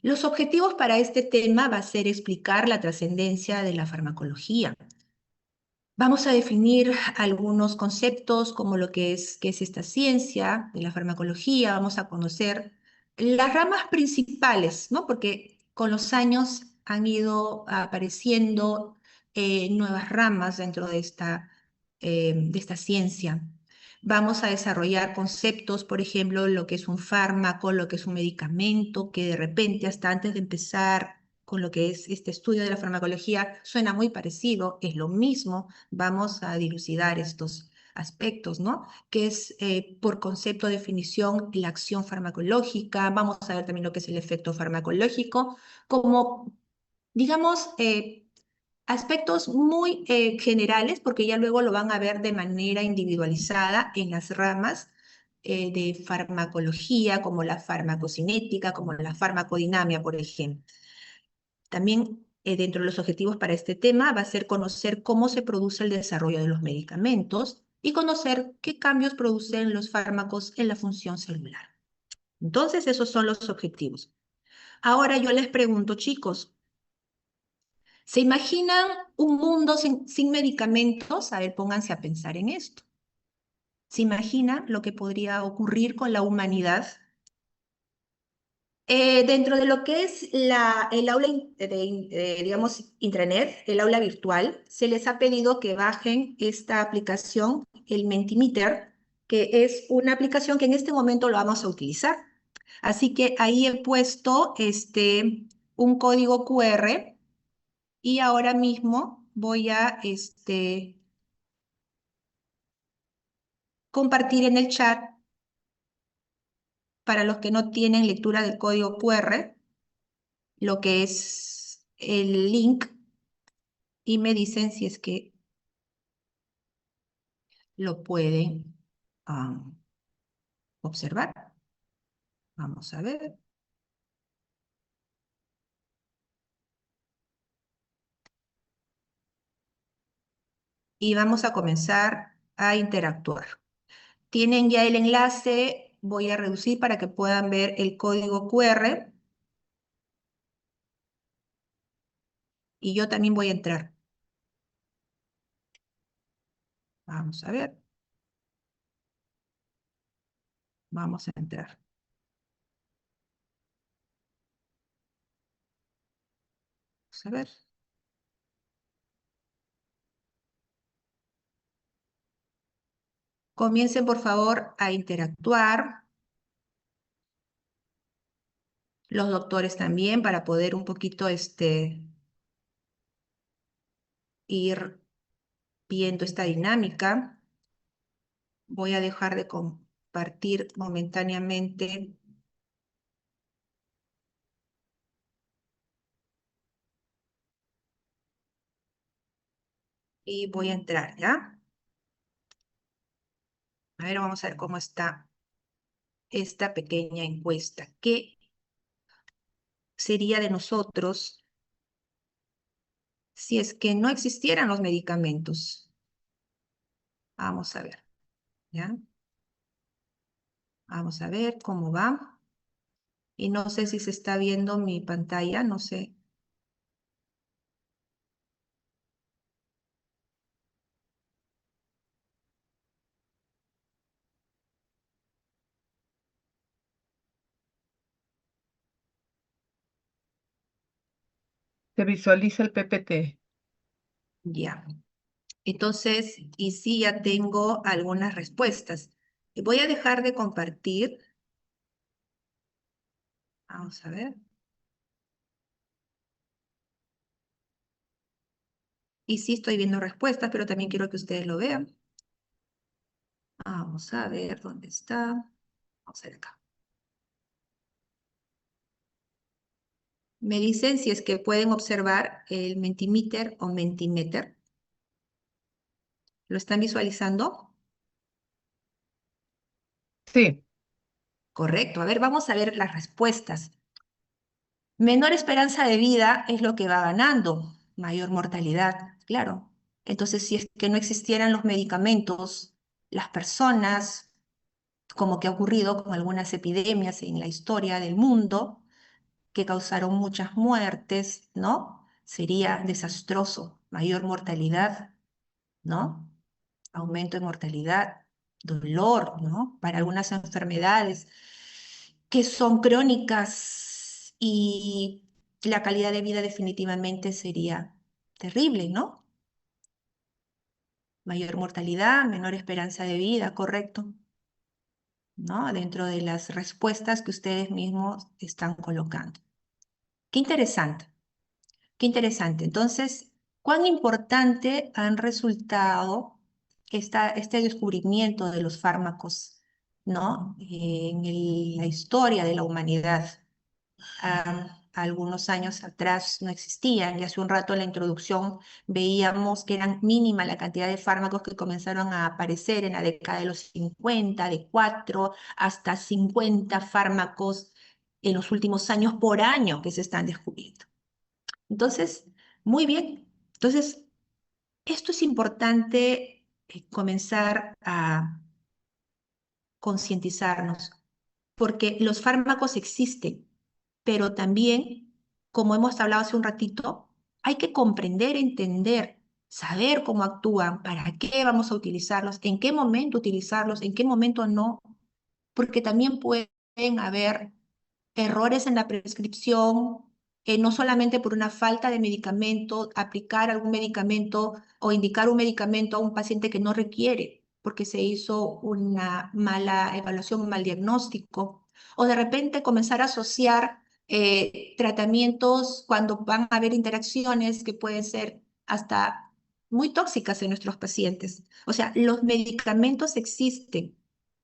Los objetivos para este tema va a ser explicar la trascendencia de la farmacología. Vamos a definir algunos conceptos como lo que qué es esta ciencia de la farmacología. Vamos a conocer las ramas principales, ¿no? Porque con los años han ido apareciendo nuevas ramas dentro de esta ciencia. Vamos a desarrollar conceptos, por ejemplo, lo que es un fármaco, lo que es un medicamento, que de repente hasta antes de empezar con lo que es este estudio de la farmacología suena muy parecido, es lo mismo. Vamos a dilucidar estos aspectos, ¿no? Que es por concepto, definición, la acción farmacológica. Vamos a ver también lo que es el efecto farmacológico, como, digamos, aspectos muy generales, porque ya luego lo van a ver de manera individualizada en las ramas de farmacología, como la farmacocinética, como la farmacodinamia, por ejemplo. También dentro de los objetivos para este tema va a ser conocer cómo se produce el desarrollo de los medicamentos y conocer qué cambios producen los fármacos en la función celular. Entonces, esos son los objetivos. Ahora yo les pregunto, chicos, ¿se imaginan un mundo sin medicamentos? A ver, pónganse a pensar en esto. ¿Se imaginan lo que podría ocurrir con la humanidad? Dentro de lo que es el aula, digamos, intranet, el aula virtual, se les ha pedido que bajen esta aplicación, el Mentimeter, que es una aplicación que en este momento lo vamos a utilizar. Así que ahí he puesto un código QR y ahora mismo voy a compartir en el chat para los que no tienen lectura del código QR lo que es el link y me dicen si es que lo pueden observar. Vamos a ver. Y vamos a comenzar a interactuar. Tienen ya el enlace, voy a reducir para que puedan ver el código QR y yo también voy a entrar. Vamos a ver. Vamos a entrar. Vamos a ver. Comiencen por favor a interactuar. Los doctores también para poder un poquito ir viendo esta dinámica. Voy a dejar de compartir momentáneamente y voy a entrar, ¿ya? A ver, vamos a ver cómo está esta pequeña encuesta. ¿Qué sería de nosotros si es que no existieran los medicamentos? Vamos a ver, ¿ya? Vamos a ver cómo va. Y no sé si se está viendo mi pantalla, no sé. Se visualiza el PPT. Ya. Entonces, y sí, ya tengo algunas respuestas. Voy a dejar de compartir. Vamos a ver. Y sí estoy viendo respuestas, pero también quiero que ustedes lo vean. Vamos a ver dónde está. Vamos a ver acá. Me dicen si es que pueden observar el Mentimeter o Mentimeter. ¿Lo están visualizando? Sí, Correcto. A ver, vamos a ver las respuestas. Menor esperanza de vida es lo que va ganando. Mayor mortalidad, claro. Entonces, si es que no existieran los medicamentos, las personas, como que ha ocurrido con algunas epidemias en la historia del mundo, que causaron muchas muertes, ¿no? Sería desastroso, mayor mortalidad, ¿no? Aumento de mortalidad, dolor, ¿no? Para algunas enfermedades que son crónicas y la calidad de vida definitivamente sería terrible, ¿no? Mayor mortalidad, menor esperanza de vida, correcto, ¿no? Dentro de las respuestas que ustedes mismos están colocando. Qué interesante, qué interesante. Entonces, ¿cuán importante han resultado este descubrimiento de los fármacos, ¿no? En la historia de la humanidad? Algunos años atrás no existían y hace un rato en la introducción veíamos que eran mínima la cantidad de fármacos que comenzaron a aparecer en la década de los 50, de 4 hasta 50 fármacos en los últimos años por año que se están descubriendo. Entonces, muy bien. Entonces, esto es importante comenzar a concientizarnos, porque los fármacos existen, pero también, como hemos hablado hace un ratito, hay que comprender, entender, saber cómo actúan, para qué vamos a utilizarlos, en qué momento utilizarlos, en qué momento no, porque también pueden haber errores en la prescripción, no solamente por una falta de medicamento, aplicar algún medicamento o indicar un medicamento a un paciente que no requiere, porque se hizo una mala evaluación, un mal diagnóstico, o de repente comenzar a asociar tratamientos cuando van a haber interacciones que pueden ser hasta muy tóxicas en nuestros pacientes. O sea, los medicamentos existen,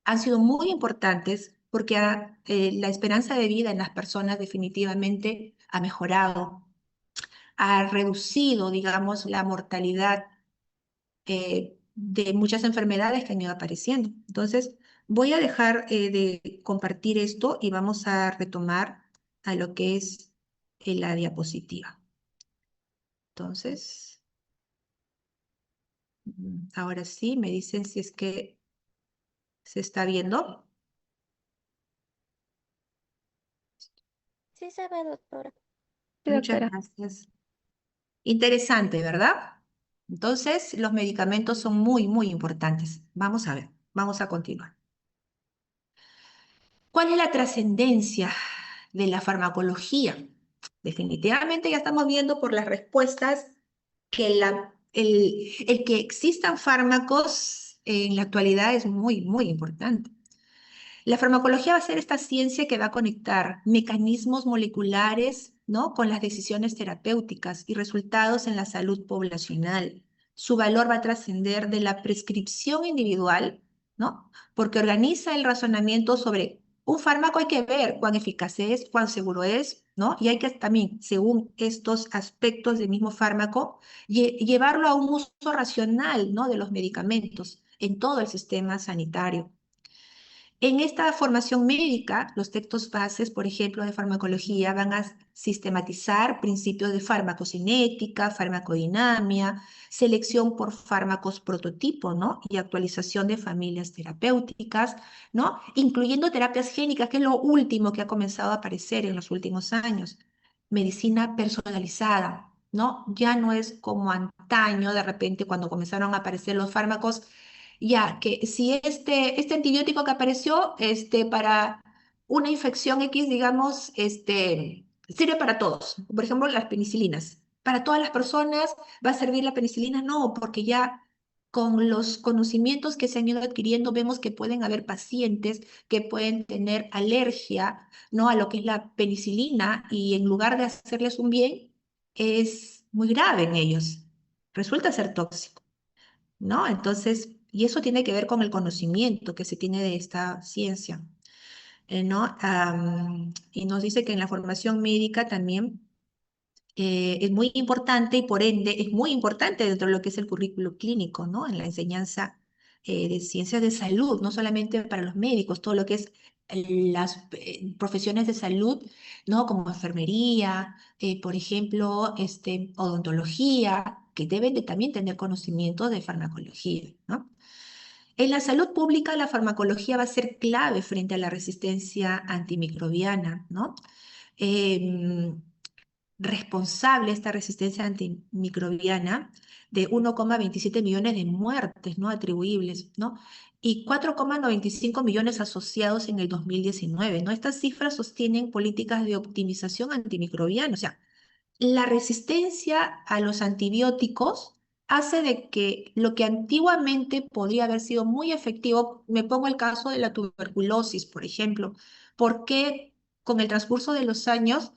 han sido muy importantes porque la esperanza de vida en las personas definitivamente ha mejorado, ha reducido, digamos, la mortalidad de muchas enfermedades que han ido apareciendo. Entonces, voy a dejar de compartir esto y vamos a retomar a lo que es la diapositiva. Entonces, ahora sí, me dicen si es que se está viendo. Sí se ve, doctora. Sí, Muchas doctora. gracias. Interesante, ¿verdad? Entonces, los medicamentos son muy, muy importantes. Vamos a ver, vamos a continuar. ¿Cuál es la trascendencia de la farmacología? Definitivamente ya estamos viendo por las respuestas que el que existan fármacos en la actualidad es muy, muy importante. La farmacología va a ser esta ciencia que va a conectar mecanismos moleculares, ¿no? Con las decisiones terapéuticas y resultados en la salud poblacional. Su valor va a trascender de la prescripción individual, ¿no? Porque organiza el razonamiento sobre un fármaco, hay que ver cuán eficaz es, cuán seguro es, ¿no? Y hay que también, según estos aspectos del mismo fármaco, llevarlo a un uso racional, ¿no? De los medicamentos en todo el sistema sanitario. En esta formación médica, los textos bases, por ejemplo, de farmacología, van a sistematizar principios de farmacocinética, farmacodinamia, selección por fármacos prototipo, ¿no? Y actualización de familias terapéuticas, ¿no? Incluyendo terapias génicas, que es lo último que ha comenzado a aparecer en los últimos años. Medicina personalizada, ¿no? Ya no es como antaño, de repente, cuando comenzaron a aparecer los fármacos ya que si este antibiótico que apareció para una infección X, digamos, sirve para todos. Por ejemplo, las penicilinas. ¿Para todas las personas va a servir la penicilina? No, porque ya con los conocimientos que se han ido adquiriendo, vemos que pueden haber pacientes que pueden tener alergia, ¿no? A lo que es la penicilina y en lugar de hacerles un bien, es muy grave en ellos. Resulta ser tóxico. ¿No? Entonces, y eso tiene que ver con el conocimiento que se tiene de esta ciencia, ¿no? Y nos dice que en la formación médica también es muy importante y por ende es muy importante dentro de lo que es el currículo clínico, ¿no? En la enseñanza de ciencias de salud, no solamente para los médicos, todo lo que es las profesiones de salud, ¿no? Como enfermería, por ejemplo, odontología, que deben de también tener conocimiento de farmacología, ¿no? En la salud pública, la farmacología va a ser clave frente a la resistencia antimicrobiana, ¿no? em, responsable esta resistencia antimicrobiana de 1,27 millones de muertes, ¿no? Atribuibles, ¿no? Y 4,95 millones asociados en el 2019, ¿no? Estas cifras sostienen políticas de optimización antimicrobiana. O sea, la resistencia a los antibióticos hace de que lo que antiguamente podría haber sido muy efectivo, me pongo el caso de la tuberculosis, por ejemplo, porque con el transcurso de los años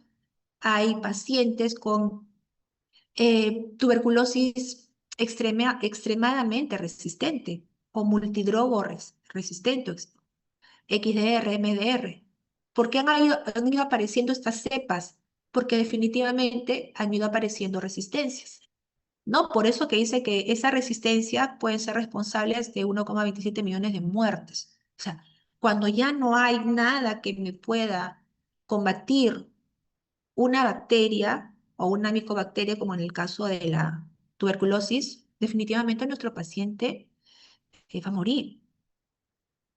hay pacientes con tuberculosis extremadamente resistente o multidrogo resistente, XDR, MDR. ¿Por qué han ido apareciendo estas cepas? Porque definitivamente han ido apareciendo resistencias. ¿No? Por eso que dice que esa resistencia pueden ser responsables de 1,27 millones de muertes. O sea, cuando ya no hay nada que me pueda combatir una bacteria o una micobacteria, como en el caso de la tuberculosis, definitivamente nuestro paciente va a morir.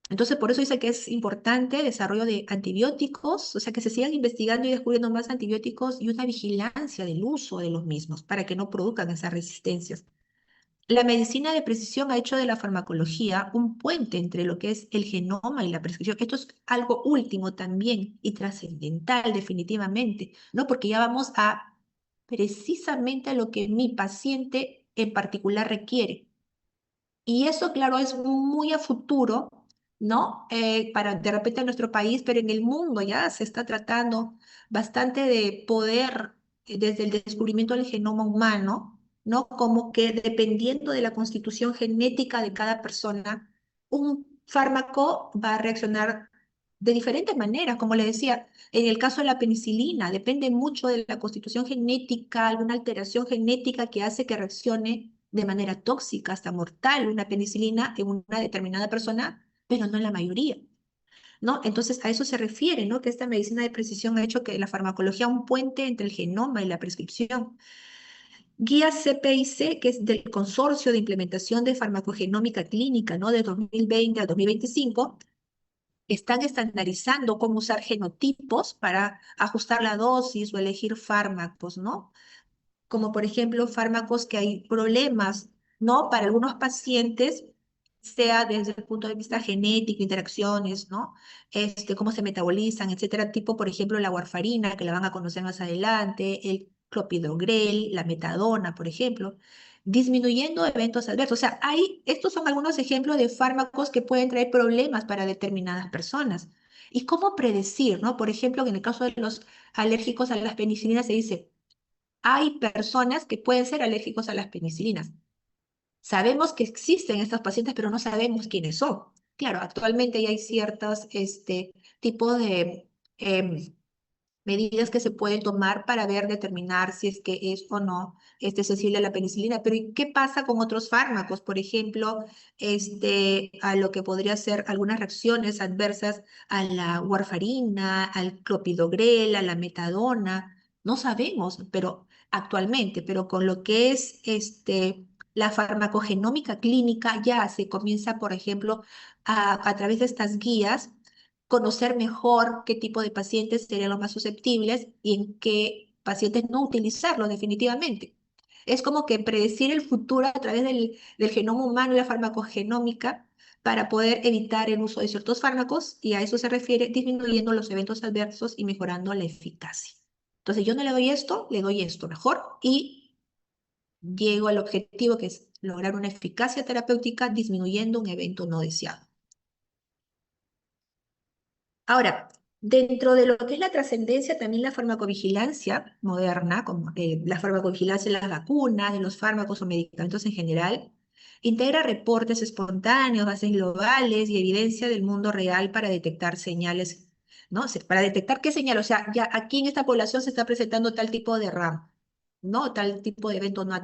Entonces, por eso dice que es importante el desarrollo de antibióticos, o sea, que se sigan investigando y descubriendo más antibióticos y una vigilancia del uso de los mismos para que no produzcan esas resistencias. La medicina de precisión ha hecho de la farmacología un puente entre lo que es el genoma y la prescripción. Esto es algo último también y trascendental definitivamente, ¿no? Porque ya vamos a precisamente a lo que mi paciente en particular requiere. Y eso, claro, es muy a futuro, ¿no? Para de repente en nuestro país, pero en el mundo ya se está tratando bastante de poder, desde el descubrimiento del genoma humano, ¿no? Como que dependiendo de la constitución genética de cada persona, un fármaco va a reaccionar de diferentes maneras, como le decía. En el caso de la penicilina, depende mucho de la constitución genética, alguna alteración genética que hace que reaccione de manera tóxica, hasta mortal, una penicilina en una determinada persona, pero no en la mayoría, ¿no? Entonces, a eso se refiere, ¿no? Que esta medicina de precisión ha hecho que la farmacología un puente entre el genoma y la prescripción. Guía CPIC, que es del Consorcio de Implementación de Farmacogenómica Clínica, ¿no? De 2020 a 2025, están estandarizando cómo usar genotipos para ajustar la dosis o elegir fármacos, ¿no? Como por ejemplo fármacos que hay problemas, ¿no? Para algunos pacientes, sea desde el punto de vista genético, interacciones, ¿no? Cómo se metabolizan, etcétera, tipo por ejemplo la warfarina, que la van a conocer más adelante, el clopidogrel, la metadona, por ejemplo, disminuyendo eventos adversos. O sea, estos son algunos ejemplos de fármacos que pueden traer problemas para determinadas personas. ¿Y cómo predecir, no? Por ejemplo, en el caso de los alérgicos a las penicilinas se dice, hay personas que pueden ser alérgicos a las penicilinas. Sabemos que existen estos pacientes, pero no sabemos quiénes son. Claro, actualmente ya hay ciertos tipos de medidas que se pueden tomar para ver, determinar si es que es o no sensible a la penicilina. Pero ¿y qué pasa con otros fármacos? Por ejemplo, a lo que podría ser algunas reacciones adversas a la warfarina, al clopidogrel, a la metadona. No sabemos, pero actualmente, pero con lo que es la farmacogenómica clínica ya se comienza, por ejemplo, a través de estas guías conocer mejor qué tipo de pacientes serían los más susceptibles y en qué pacientes no utilizarlos definitivamente. Es como que predecir el futuro a través del genoma humano y la farmacogenómica para poder evitar el uso de ciertos fármacos, y a eso se refiere disminuyendo los eventos adversos y mejorando la eficacia. Entonces yo no le doy esto mejor y llego al objetivo, que es lograr una eficacia terapéutica disminuyendo un evento no deseado. Ahora, dentro de lo que es la trascendencia, también la farmacovigilancia moderna, como la farmacovigilancia de las vacunas, de los fármacos o medicamentos en general, integra reportes espontáneos, bases globales y evidencia del mundo real para detectar señales, ¿no? Para detectar qué señal, o sea, ya aquí en esta población se está presentando tal tipo de RAM, ¿no? Tal tipo de evento, no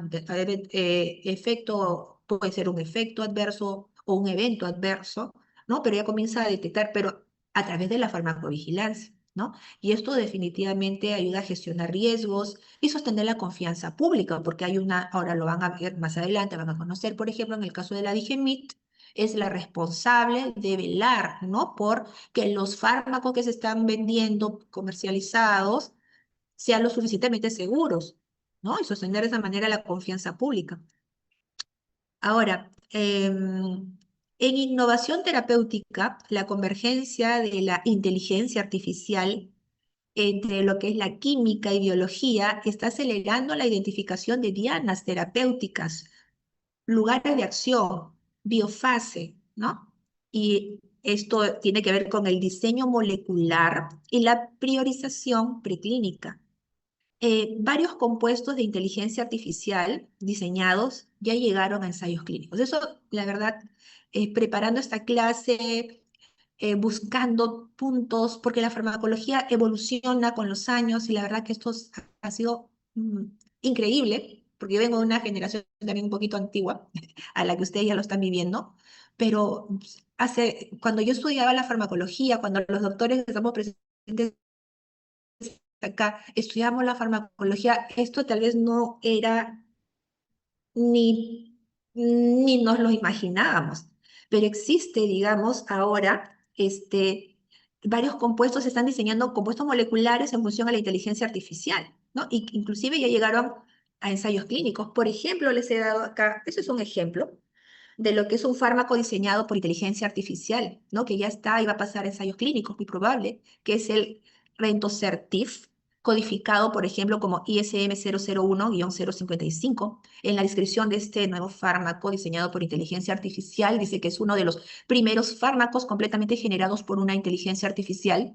efecto, puede ser un efecto adverso o un evento adverso, ¿no? Pero ya comienza a detectar, pero a través de la farmacovigilancia, ¿no? Y esto definitivamente ayuda a gestionar riesgos y sostener la confianza pública, porque hay ahora lo van a ver más adelante, van a conocer, por ejemplo, en el caso de la Digemit, es la responsable de velar, ¿no? Por que los fármacos que se están vendiendo, comercializados, sean lo suficientemente seguros, ¿no? Y sostener de esa manera la confianza pública. Ahora, en innovación terapéutica, la convergencia de la inteligencia artificial entre lo que es la química y biología está acelerando la identificación de dianas terapéuticas, lugares de acción, biofase, ¿no? Y esto tiene que ver con el diseño molecular y la priorización preclínica. Varios compuestos de inteligencia artificial diseñados ya llegaron a ensayos clínicos. Eso, la verdad, preparando esta clase, buscando puntos, porque la farmacología evoluciona con los años y la verdad que ha sido increíble, porque yo vengo de una generación también un poquito antigua, a la que ustedes ya lo están viviendo, pero cuando yo estudiaba la farmacología, cuando los doctores estamos presentes acá, estudiamos la farmacología, esto tal vez no era ni nos lo imaginábamos, pero existe, digamos, ahora, varios compuestos, se están diseñando compuestos moleculares en función a la inteligencia artificial, ¿no? Y inclusive ya llegaron a ensayos clínicos. Por ejemplo, les he dado acá, eso es un ejemplo de lo que es un fármaco diseñado por inteligencia artificial, ¿no? Que ya está y va a pasar a ensayos clínicos, muy probable, que es el Rentosertib, codificado, por ejemplo, como ISM 001-055. En la descripción de este nuevo fármaco diseñado por inteligencia artificial, dice que es uno de los primeros fármacos completamente generados por una inteligencia artificial.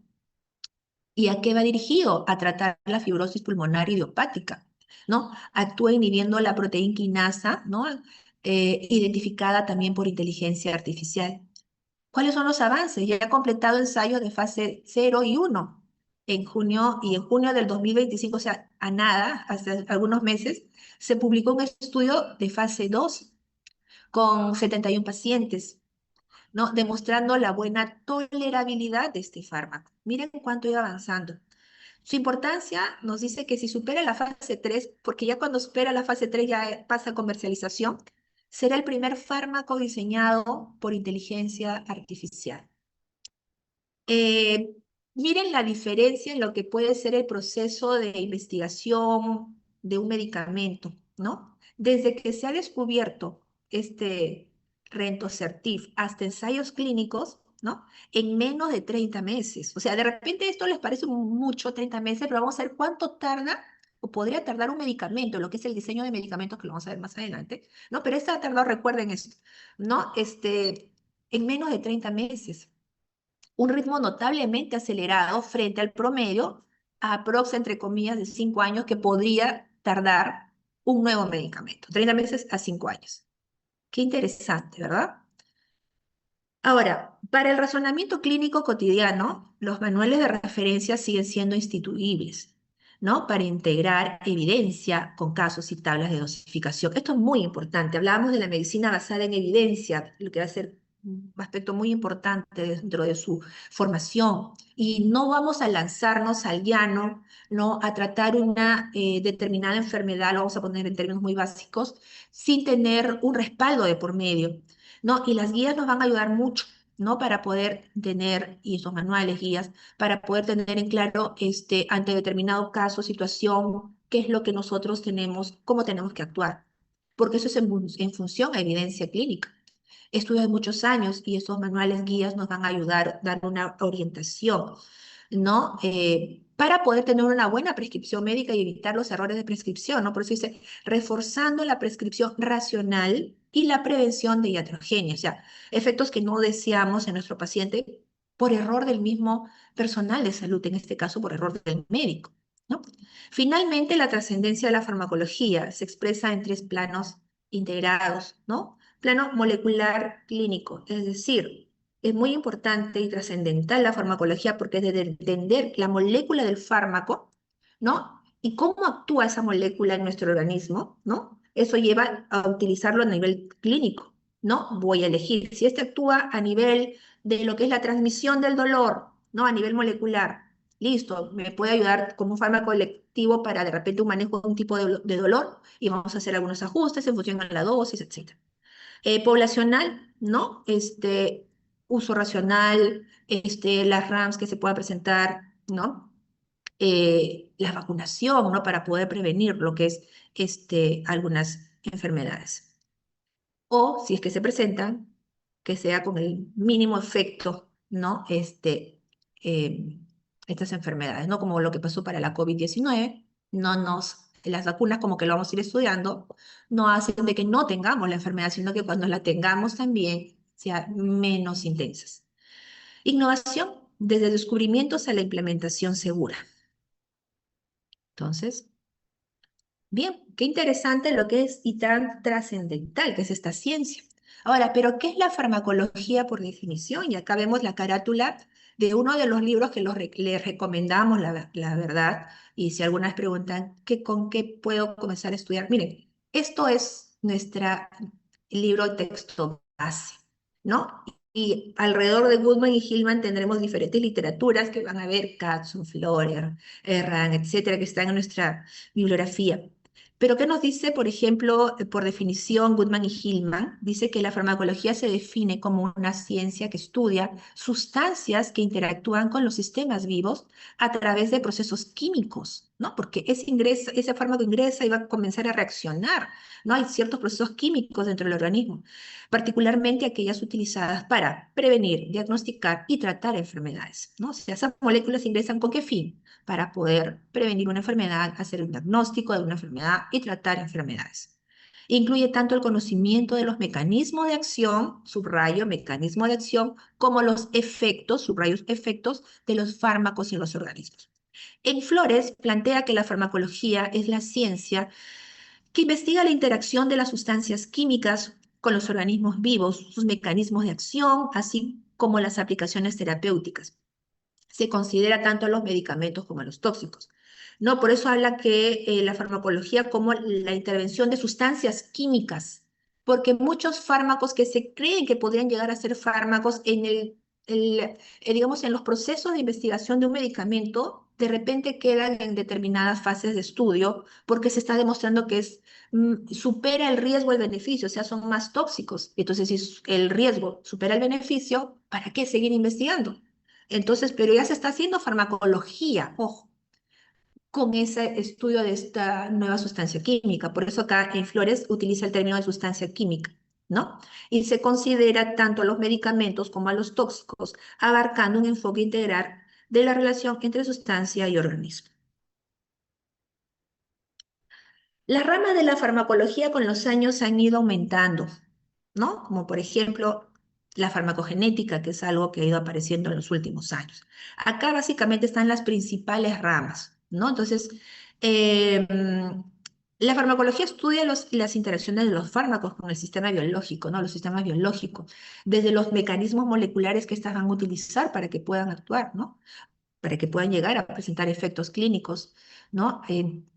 ¿Y a qué va dirigido? A tratar la fibrosis pulmonar idiopática, ¿no? Actúa inhibiendo la proteína quinasa, ¿no? Identificada también por inteligencia artificial. ¿Cuáles son los avances? Ya ha completado ensayos de fase 0 y 1 en junio del 2025, o sea, a nada, hace algunos meses, se publicó un estudio de fase 2 con 71 pacientes, ¿no? Demostrando la buena tolerabilidad de este fármaco. Miren cuánto iba avanzando. Su importancia nos dice que si supera la fase 3, porque ya cuando supera la fase 3 ya pasa a comercialización, será el primer fármaco diseñado por inteligencia artificial. Eh, Miren la diferencia en lo que puede ser el proceso de investigación de un medicamento, ¿no? Desde que se ha descubierto este Rentosertib hasta ensayos clínicos, ¿no? En menos de 30 meses. O sea, de repente esto les parece mucho, 30 meses, pero vamos a ver cuánto tarda o podría tardar un medicamento, lo que es el diseño de medicamentos, que lo vamos a ver más adelante, ¿no? Pero este ha tardado, recuerden esto, ¿no? En menos de 30 meses, un ritmo notablemente acelerado frente al promedio, aprox, entre comillas, de 5 años que podría tardar un nuevo medicamento, 30 meses a 5 años. Qué interesante, ¿verdad? Ahora, para el razonamiento clínico cotidiano, los manuales de referencia siguen siendo instituibles, ¿no? Para integrar evidencia con casos y tablas de dosificación. Esto es muy importante. Hablábamos de la medicina basada en evidencia, lo que va a ser un aspecto muy importante dentro de su formación. Y no vamos a lanzarnos al llano, ¿no? A tratar una determinada enfermedad, lo vamos a poner en términos muy básicos, sin tener un respaldo de por medio. ¿No? Y las guías nos van a ayudar mucho, ¿no? Para poder tener, y esos manuales, guías, para poder tener en claro, ante determinado caso, situación, qué es lo que nosotros tenemos, cómo tenemos que actuar. Porque eso es en función a evidencia clínica. Estudios de muchos años y esos manuales, guías nos van a ayudar, dar una orientación, ¿no? Para poder tener una buena prescripción médica y evitar los errores de prescripción, ¿no? Por eso dice, reforzando la prescripción racional y la prevención de iatrogenia, o sea, efectos que no deseamos en nuestro paciente por error del mismo personal de salud, en este caso por error del médico, ¿no? Finalmente, la trascendencia de la farmacología se expresa en 3 planos integrados, ¿no? Plano molecular clínico, es decir, es muy importante y trascendental la farmacología porque es de entender la molécula del fármaco, ¿no? Y cómo actúa esa molécula en nuestro organismo, ¿no? Eso lleva a utilizarlo a nivel clínico, ¿no? Voy a elegir si este actúa a nivel de lo que es la transmisión del dolor, ¿no? A nivel molecular. Listo, me puede ayudar como un fármaco electivo para de repente un manejo de un tipo de dolor y vamos a hacer algunos ajustes en función a la dosis, etc. Poblacional, ¿no? Uso racional, las RAMs que se puedan presentar, ¿no? La vacunación, ¿no? Para poder prevenir lo que es algunas enfermedades. O si es que se presentan, que sea con el mínimo efecto, ¿no? Eh, estas enfermedades, ¿no? Como lo que pasó para la COVID-19, las vacunas como que lo vamos a ir estudiando, no hacen de que no tengamos la enfermedad, sino que cuando la tengamos también sea menos intensas. Innovación, desde descubrimientos a la implementación segura. Entonces, bien, qué interesante lo que es y tan trascendental que es esta ciencia. Ahora, ¿pero qué es la farmacología por definición? Y acá vemos la carátula de uno de los libros que les recomendamos, la verdad. Y si algunas preguntan, ¿con qué puedo comenzar a estudiar? Miren, esto es nuestro libro de texto base, ¿no? Y alrededor de Goodman y Hillman tendremos diferentes literaturas que van a ver, Katz, Florer, Erran, etcétera, que están en nuestra bibliografía. Pero ¿qué nos dice, por ejemplo, por definición, Goodman y Hillman? Dice que la farmacología se define como una ciencia que estudia sustancias que interactúan con los sistemas vivos a través de procesos químicos, ¿no? Porque ese fármaco ingresa y va a comenzar a reaccionar, ¿no? Hay ciertos procesos químicos dentro del organismo, particularmente aquellas utilizadas para prevenir, diagnosticar y tratar enfermedades, ¿no? O sea, esas moléculas ingresan ¿con qué fin? Para poder prevenir una enfermedad, hacer un diagnóstico de una enfermedad y tratar enfermedades. Incluye tanto el conocimiento de los mecanismos de acción, subrayo, mecanismo de acción, como los efectos, subrayos, efectos de los fármacos en los organismos. En Flores plantea que la farmacología es la ciencia que investiga la interacción de las sustancias químicas con los organismos vivos, sus mecanismos de acción, así como las aplicaciones terapéuticas. Se considera tanto a los medicamentos como a los tóxicos. ¿No? Por eso habla que la farmacología como la intervención de sustancias químicas, porque muchos fármacos que se creen que podrían llegar a ser fármacos digamos, en los procesos de investigación de un medicamento, de repente quedan en determinadas fases de estudio porque se está demostrando que supera el riesgo el beneficio, o sea, son más tóxicos. Entonces, si el riesgo supera el beneficio, ¿para qué seguir investigando? Entonces, pero ya se está haciendo farmacología, ojo, con ese estudio de esta nueva sustancia química. Por eso acá en Flores utiliza el término de sustancia química, ¿no? Y se considera tanto a los medicamentos como a los tóxicos, abarcando un enfoque integral de la relación entre sustancia y organismo. Las ramas de la farmacología con los años han ido aumentando, ¿no? Como por ejemplo la farmacogenética, que es algo que ha ido apareciendo en los últimos años. Acá básicamente están las principales ramas, ¿no? Entonces, eh, la farmacología estudia las interacciones de los fármacos con el sistema biológico, ¿no? Los sistemas biológicos, desde los mecanismos moleculares que estas van a utilizar para que puedan actuar, ¿no? Para que puedan llegar a presentar efectos clínicos, ¿no? En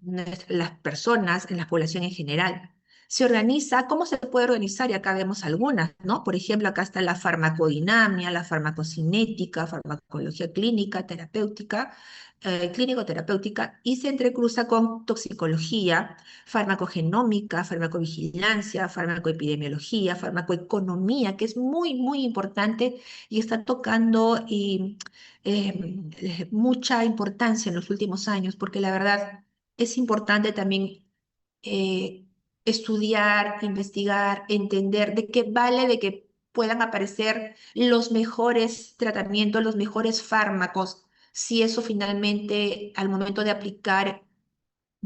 las personas, en la población en general. Se organiza, ¿cómo se puede organizar? Y acá vemos algunas, ¿no? Por ejemplo, acá está la farmacodinamia, la farmacocinética, farmacología clínica, terapéutica, clínico-terapéutica, y se entrecruza con toxicología, farmacogenómica, farmacovigilancia, farmacoepidemiología, farmacoeconomía, que es muy, muy importante y está tocando mucha importancia en los últimos años, porque la verdad es importante también eh, estudiar, investigar, entender de qué vale de que puedan aparecer los mejores tratamientos, los mejores fármacos, si eso finalmente al momento de aplicar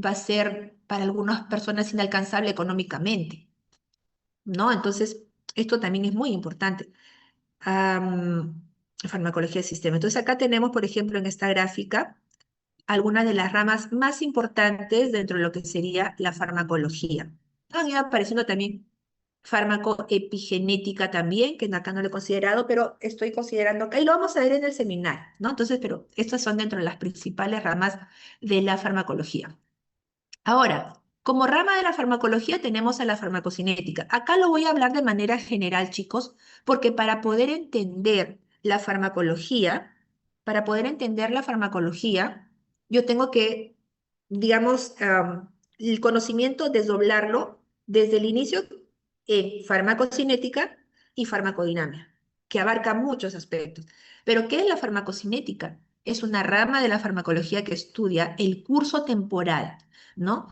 va a ser para algunas personas inalcanzable económicamente, ¿no? Entonces, esto también es muy importante. Farmacología del sistema. Entonces, acá tenemos, por ejemplo, en esta gráfica, algunas de las ramas más importantes dentro de lo que sería la farmacología. Han ido apareciendo también farmacoepigenética también, que acá no lo he considerado, pero estoy considerando acá, y lo vamos a ver en el seminario, ¿no? Entonces, pero estas son dentro de las principales ramas de la farmacología. Ahora, como rama de la farmacología tenemos a la farmacocinética. Acá lo voy a hablar de manera general, chicos, porque para poder entender la farmacología, yo tengo que, digamos, el conocimiento desdoblarlo desde el inicio, en farmacocinética y farmacodinámica, que abarca muchos aspectos. Pero, ¿qué es la farmacocinética? Es una rama de la farmacología que estudia el curso temporal, ¿no?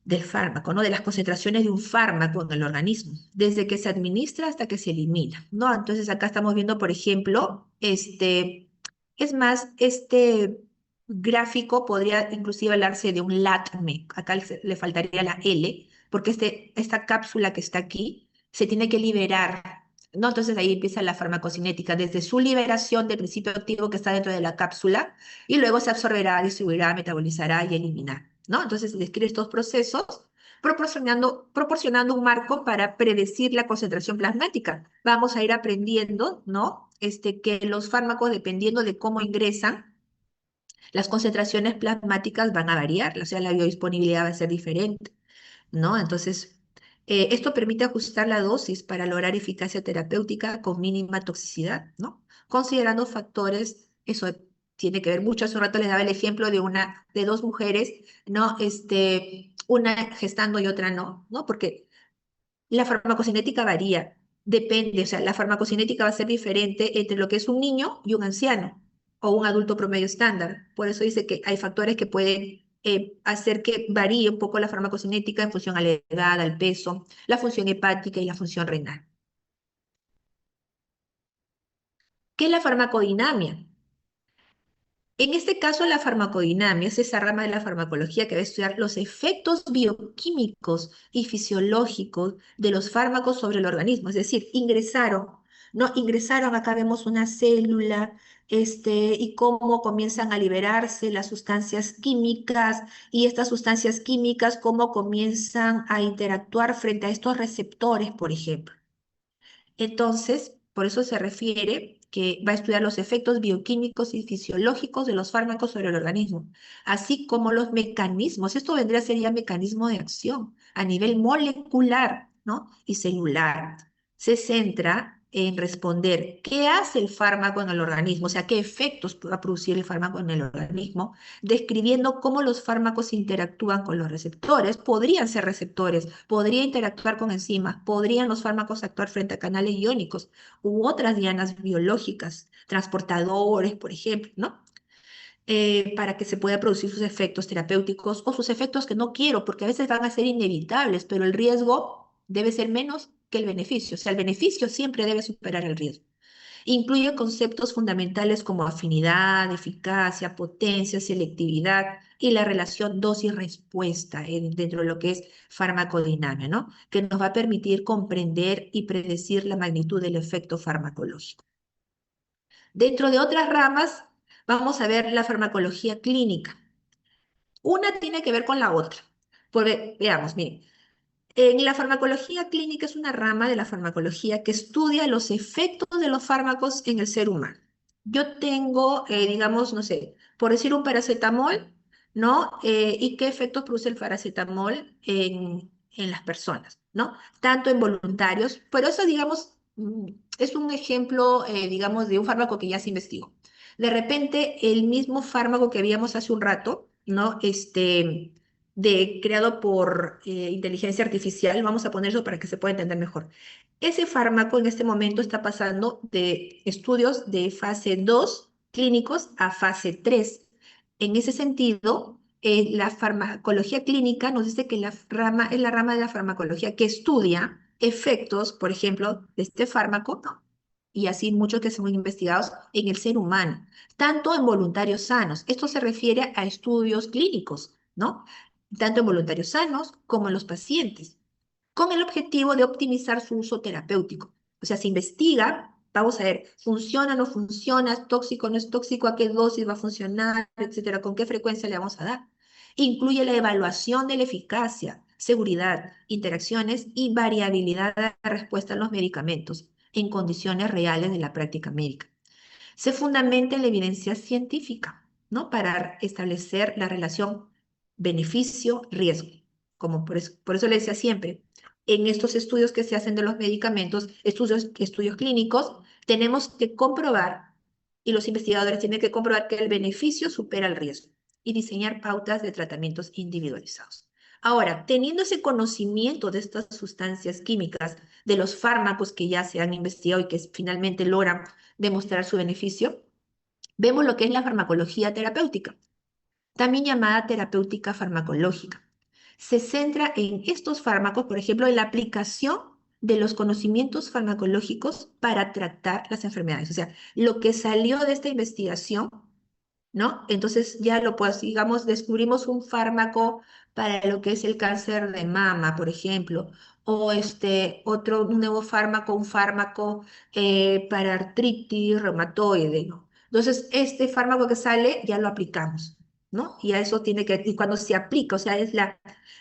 Del fármaco, ¿no? De las concentraciones de un fármaco en el organismo, desde que se administra hasta que se elimina, ¿no? Entonces acá estamos viendo, por ejemplo, es más, este gráfico podría inclusive hablarse de un LATME, acá le faltaría la L, porque esta cápsula que está aquí se tiene que liberar, ¿no? Entonces ahí empieza la farmacocinética, desde su liberación del principio activo que está dentro de la cápsula, y luego se absorberá, distribuirá, metabolizará y eliminará, ¿no? Entonces se describe estos procesos proporcionando un marco para predecir la concentración plasmática. Vamos a ir aprendiendo, ¿no? Que los fármacos, dependiendo de cómo ingresan, las concentraciones plasmáticas van a variar, o sea, la biodisponibilidad va a ser diferente, ¿no? Entonces, esto permite ajustar la dosis para lograr eficacia terapéutica con mínima toxicidad, ¿no? Considerando factores, eso tiene que ver mucho, hace un rato les daba el ejemplo de dos mujeres, ¿no? Una gestando y otra no, ¿no? Porque la farmacocinética varía, depende, o sea, la farmacocinética va a ser diferente entre lo que es un niño y un anciano o un adulto promedio estándar. Por eso dice que hay factores que pueden hacer que varíe un poco la farmacocinética en función a la edad, al peso, la función hepática y la función renal. ¿Qué es la farmacodinamia? En este caso, la farmacodinamia es esa rama de la farmacología que va a estudiar los efectos bioquímicos y fisiológicos de los fármacos sobre el organismo. Es decir, ¿no? Ingresaron, acá vemos una célula, y cómo comienzan a liberarse las sustancias químicas y estas sustancias químicas, cómo comienzan a interactuar frente a estos receptores, por ejemplo. Entonces, por eso se refiere que va a estudiar los efectos bioquímicos y fisiológicos de los fármacos sobre el organismo, así como los mecanismos. Esto vendría a ser ya mecanismo de acción a nivel molecular, ¿no? Y celular. Se centra en responder qué hace el fármaco en el organismo, o sea, qué efectos va a producir el fármaco en el organismo, describiendo cómo los fármacos interactúan con los receptores. Podrían ser receptores, podría interactuar con enzimas, podrían los fármacos actuar frente a canales iónicos u otras dianas biológicas, transportadores, por ejemplo, ¿no? Para que se pueda producir sus efectos terapéuticos o sus efectos que no quiero, porque a veces van a ser inevitables, pero el riesgo debe ser menos que el beneficio. O sea, el beneficio siempre debe superar el riesgo. Incluye conceptos fundamentales como afinidad, eficacia, potencia, selectividad y la relación dosis-respuesta dentro de lo que es farmacodinamia, ¿no? Que nos va a permitir comprender y predecir la magnitud del efecto farmacológico. Dentro de otras ramas, vamos a ver la farmacología clínica. Una tiene que ver con la otra. Veamos, miren. En la farmacología clínica es una rama de la farmacología que estudia los efectos de los fármacos en el ser humano. Yo tengo, digamos, no sé, por decir un paracetamol, ¿no? ¿Y qué efectos produce el paracetamol en las personas, ¿no? Tanto en voluntarios, pero eso, digamos, es un ejemplo, digamos, de un fármaco que ya se investigó. De repente, el mismo fármaco que habíamos hace un rato, ¿no? Creado por inteligencia artificial, vamos a poner eso para que se pueda entender mejor. Ese fármaco en este momento está pasando de estudios de fase 2 clínicos a fase 3. En ese sentido, la farmacología clínica nos dice que es la rama de la farmacología que estudia efectos, por ejemplo, de este fármaco, ¿no? Y así muchos que son investigados en el ser humano, tanto en voluntarios sanos. Esto se refiere a estudios clínicos, ¿no? Tanto en voluntarios sanos como en los pacientes, con el objetivo de optimizar su uso terapéutico. O sea, se investiga, vamos a ver, funciona, no funciona, es tóxico, no es tóxico, a qué dosis va a funcionar, etcétera, con qué frecuencia le vamos a dar. Incluye la evaluación de la eficacia, seguridad, interacciones y variabilidad de la respuesta a los medicamentos en condiciones reales de la práctica médica. Se fundamenta en la evidencia científica, ¿no? Para establecer la relación beneficio-riesgo. Como por eso le decía siempre, en estos estudios que se hacen de los medicamentos, estudios clínicos, tenemos que comprobar, y los investigadores tienen que comprobar que el beneficio supera el riesgo y diseñar pautas de tratamientos individualizados. Ahora, teniendo ese conocimiento de estas sustancias químicas, de los fármacos que ya se han investigado y que finalmente logran demostrar su beneficio, vemos lo que es la farmacología terapéutica, también llamada terapéutica farmacológica. Se centra en estos fármacos, por ejemplo, en la aplicación de los conocimientos farmacológicos para tratar las enfermedades. O sea, lo que salió de esta investigación, ¿no? Entonces ya lo pues, digamos, descubrimos un fármaco para lo que es el cáncer de mama, por ejemplo, o un nuevo fármaco, un fármaco para artritis reumatoide, ¿no? Entonces, este fármaco que sale ya lo aplicamos, ¿no? Y a eso tiene que, y cuando se aplica, o sea, es la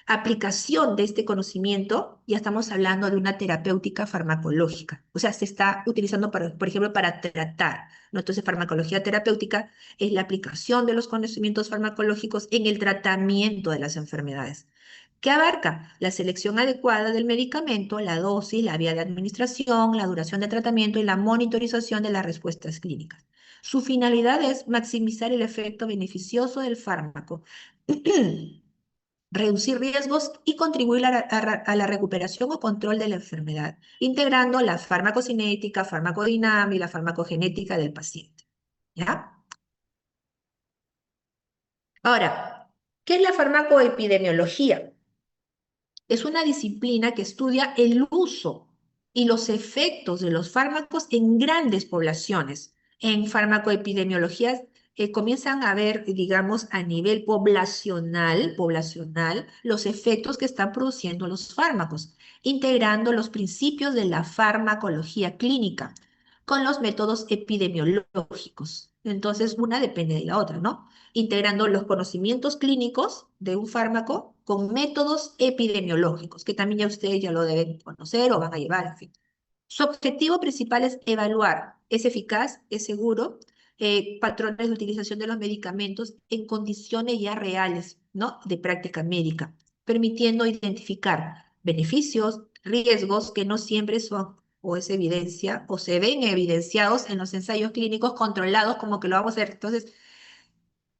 aplicación de este conocimiento, ya estamos hablando de una terapéutica farmacológica. O sea, se está utilizando, por ejemplo, para tratar, ¿no? Entonces, farmacología terapéutica es la aplicación de los conocimientos farmacológicos en el tratamiento de las enfermedades, que abarca la selección adecuada del medicamento, la dosis, la vía de administración, la duración de tratamiento y la monitorización de las respuestas clínicas. Su finalidad es maximizar el efecto beneficioso del fármaco, reducir riesgos y contribuir a la recuperación o control de la enfermedad, integrando la farmacocinética, farmacodinámica y la farmacogenética del paciente. ¿Ya? Ahora, ¿qué es la farmacoepidemiología? Es una disciplina que estudia el uso y los efectos de los fármacos en grandes poblaciones. En farmacoepidemiología comienzan a ver, digamos, a nivel poblacional, los efectos que están produciendo los fármacos, integrando los principios de la farmacología clínica con los métodos epidemiológicos. Entonces, una depende de la otra, ¿no? Integrando los conocimientos clínicos de un fármaco con métodos epidemiológicos, que también ya ustedes ya lo deben conocer o van a llevar, en fin. Su objetivo principal es evaluar, ¿es eficaz, es seguro? Patrones de utilización de los medicamentos en condiciones ya reales, ¿no? De práctica médica, permitiendo identificar beneficios, riesgos que no siempre son o es evidencia o se ven evidenciados en los ensayos clínicos controlados como que lo vamos a hacer. Entonces,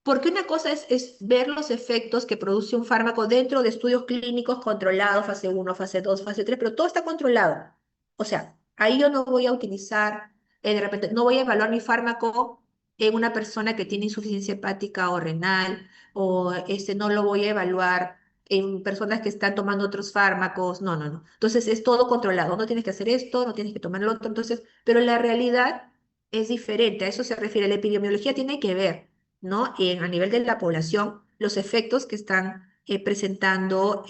porque una cosa es ver los efectos que produce un fármaco dentro de estudios clínicos controlados, fase uno, fase 2, fase 3, pero todo está controlado. O sea, ahí yo no voy a utilizar, de repente, no voy a evaluar mi fármaco en una persona que tiene insuficiencia hepática o renal, o no lo voy a evaluar en personas que están tomando otros fármacos. No, no, no. Entonces es todo controlado. No tienes que hacer esto, no tienes que tomar lo otro. Entonces, pero la realidad es diferente. A eso se refiere. La epidemiología tiene que ver, ¿no? A nivel de la población, los efectos que están presentando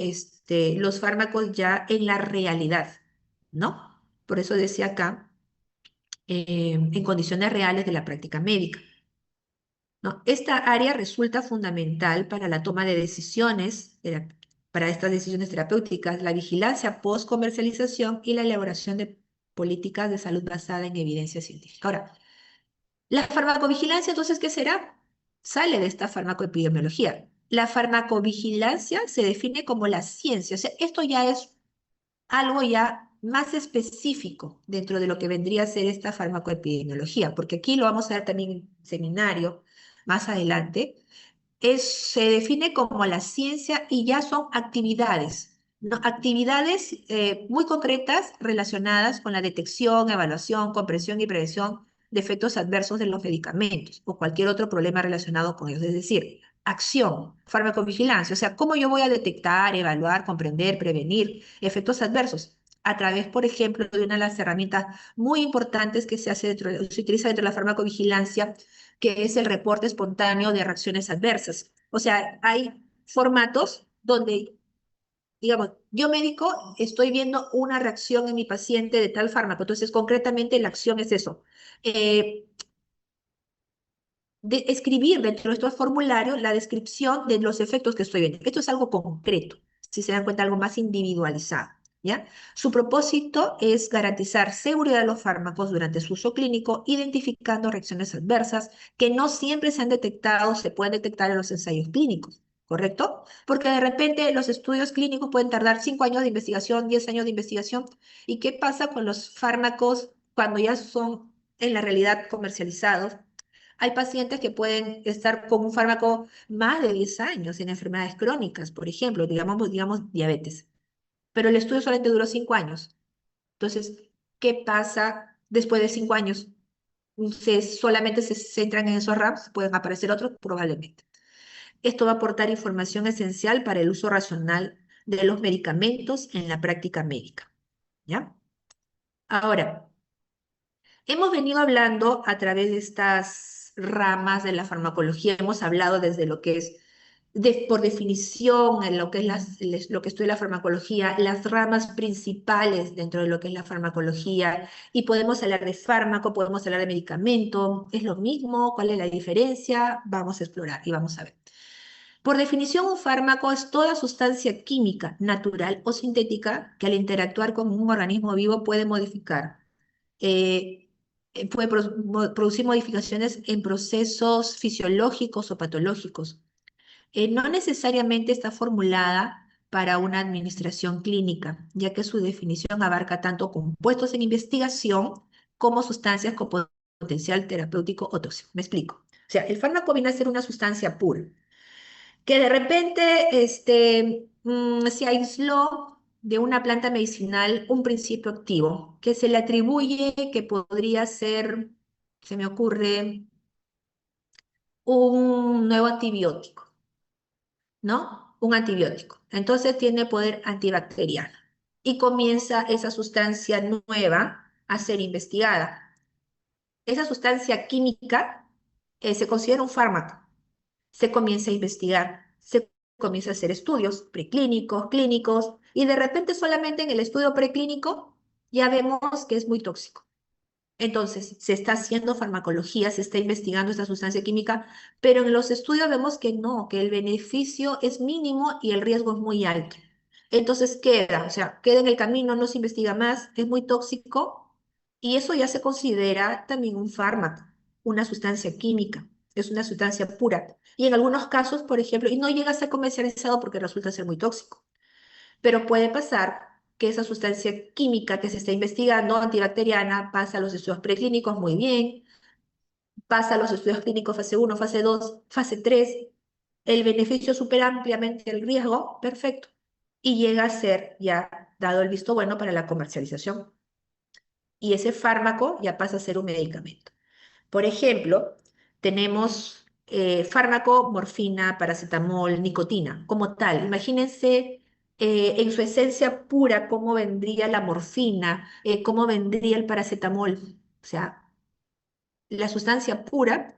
los fármacos ya en la realidad, ¿no? Por eso decía acá, en condiciones reales de la práctica médica, ¿no? Esta área resulta fundamental para la toma de decisiones, para estas decisiones terapéuticas, la vigilancia post-comercialización y la elaboración de políticas de salud basada en evidencia científica. Ahora, la farmacovigilancia, entonces, ¿qué será? Sale de esta farmacoepidemiología. La farmacovigilancia se define como la ciencia, o sea, esto ya es algo ya más específico dentro de lo que vendría a ser esta farmacoepidemiología, porque aquí lo vamos a ver también en seminario más adelante, se define como la ciencia y ya son actividades, ¿no? Actividades muy concretas relacionadas con la detección, evaluación, comprensión y prevención de efectos adversos de los medicamentos o cualquier otro problema relacionado con ellos. Es decir, acción, farmacovigilancia, o sea, cómo yo voy a detectar, evaluar, comprender, prevenir efectos adversos. A través, por ejemplo, de una de las herramientas muy importantes que se utiliza dentro de la farmacovigilancia, que es el reporte espontáneo de reacciones adversas. O sea, hay formatos donde, digamos, yo médico estoy viendo una reacción en mi paciente de tal fármaco, entonces concretamente la acción es eso. Eh, de escribir dentro de estos formularios la descripción de los efectos que estoy viendo. Esto es algo concreto, si se dan cuenta, algo más individualizado, ¿ya? Su propósito es garantizar seguridad de los fármacos durante su uso clínico, identificando reacciones adversas que no siempre se han detectado, se pueden detectar en los ensayos clínicos. ¿Correcto? Porque de repente los estudios clínicos pueden tardar 5 años de investigación, 10 años de investigación. ¿Y qué pasa con los fármacos cuando ya son en la realidad comercializados? Hay pacientes que pueden estar con un fármaco más de 10 años en enfermedades crónicas, por ejemplo, digamos diabetes, pero el estudio solamente duró 5 años. Entonces, ¿qué pasa después de 5 años? Solamente se centran en esos RAMs, pueden aparecer otros probablemente. Esto va a aportar información esencial para el uso racional de los medicamentos en la práctica médica. ¿Ya? Ahora, hemos venido hablando a través de estas ramas de la farmacología, hemos hablado desde lo que es, por definición, en lo que es lo que estudia la farmacología, las ramas principales dentro de lo que es la farmacología, y podemos hablar de fármaco, podemos hablar de medicamento, ¿es lo mismo? ¿Cuál es la diferencia? Vamos a explorar y vamos a ver. Por definición, un fármaco es toda sustancia química, natural o sintética que al interactuar con un organismo vivo puede modificar, eh, puede producir modificaciones en procesos fisiológicos o patológicos. No necesariamente está formulada para una administración clínica, ya que su definición abarca tanto compuestos en investigación como sustancias con potencial terapéutico o tóxico. Me explico. O sea, el fármaco viene a ser una sustancia pura que de repente se aisló de una planta medicinal un principio activo que se le atribuye que podría ser, se me ocurre, un nuevo antibiótico, ¿no? Un antibiótico. Entonces tiene poder antibacteriano y comienza esa sustancia nueva a ser investigada. Esa sustancia química se considera un fármaco. Se comienza a investigar, se comienza a hacer estudios preclínicos, clínicos, y de repente solamente en el estudio preclínico ya vemos que es muy tóxico. Entonces, se está haciendo farmacología, se está investigando esta sustancia química, pero en los estudios vemos que no, que el beneficio es mínimo y el riesgo es muy alto. Entonces queda, o sea, queda en el camino, no se investiga más, es muy tóxico y eso ya se considera también un fármaco, una sustancia química, es una sustancia pura. Y en algunos casos, por ejemplo, y no llega a ser comercializado porque resulta ser muy tóxico, pero puede pasar que esa sustancia química que se está investigando, antibacteriana, pasa a los estudios preclínicos muy bien, pasa a los estudios clínicos fase 1, fase 2, fase 3, el beneficio supera ampliamente el riesgo, perfecto, y llega a ser ya dado el visto bueno para la comercialización. Y ese fármaco ya pasa a ser un medicamento. Por ejemplo, tenemos fármaco, morfina, paracetamol, nicotina, como tal. Imagínense en su esencia pura cómo vendría la morfina, cómo vendría el paracetamol. O sea, la sustancia pura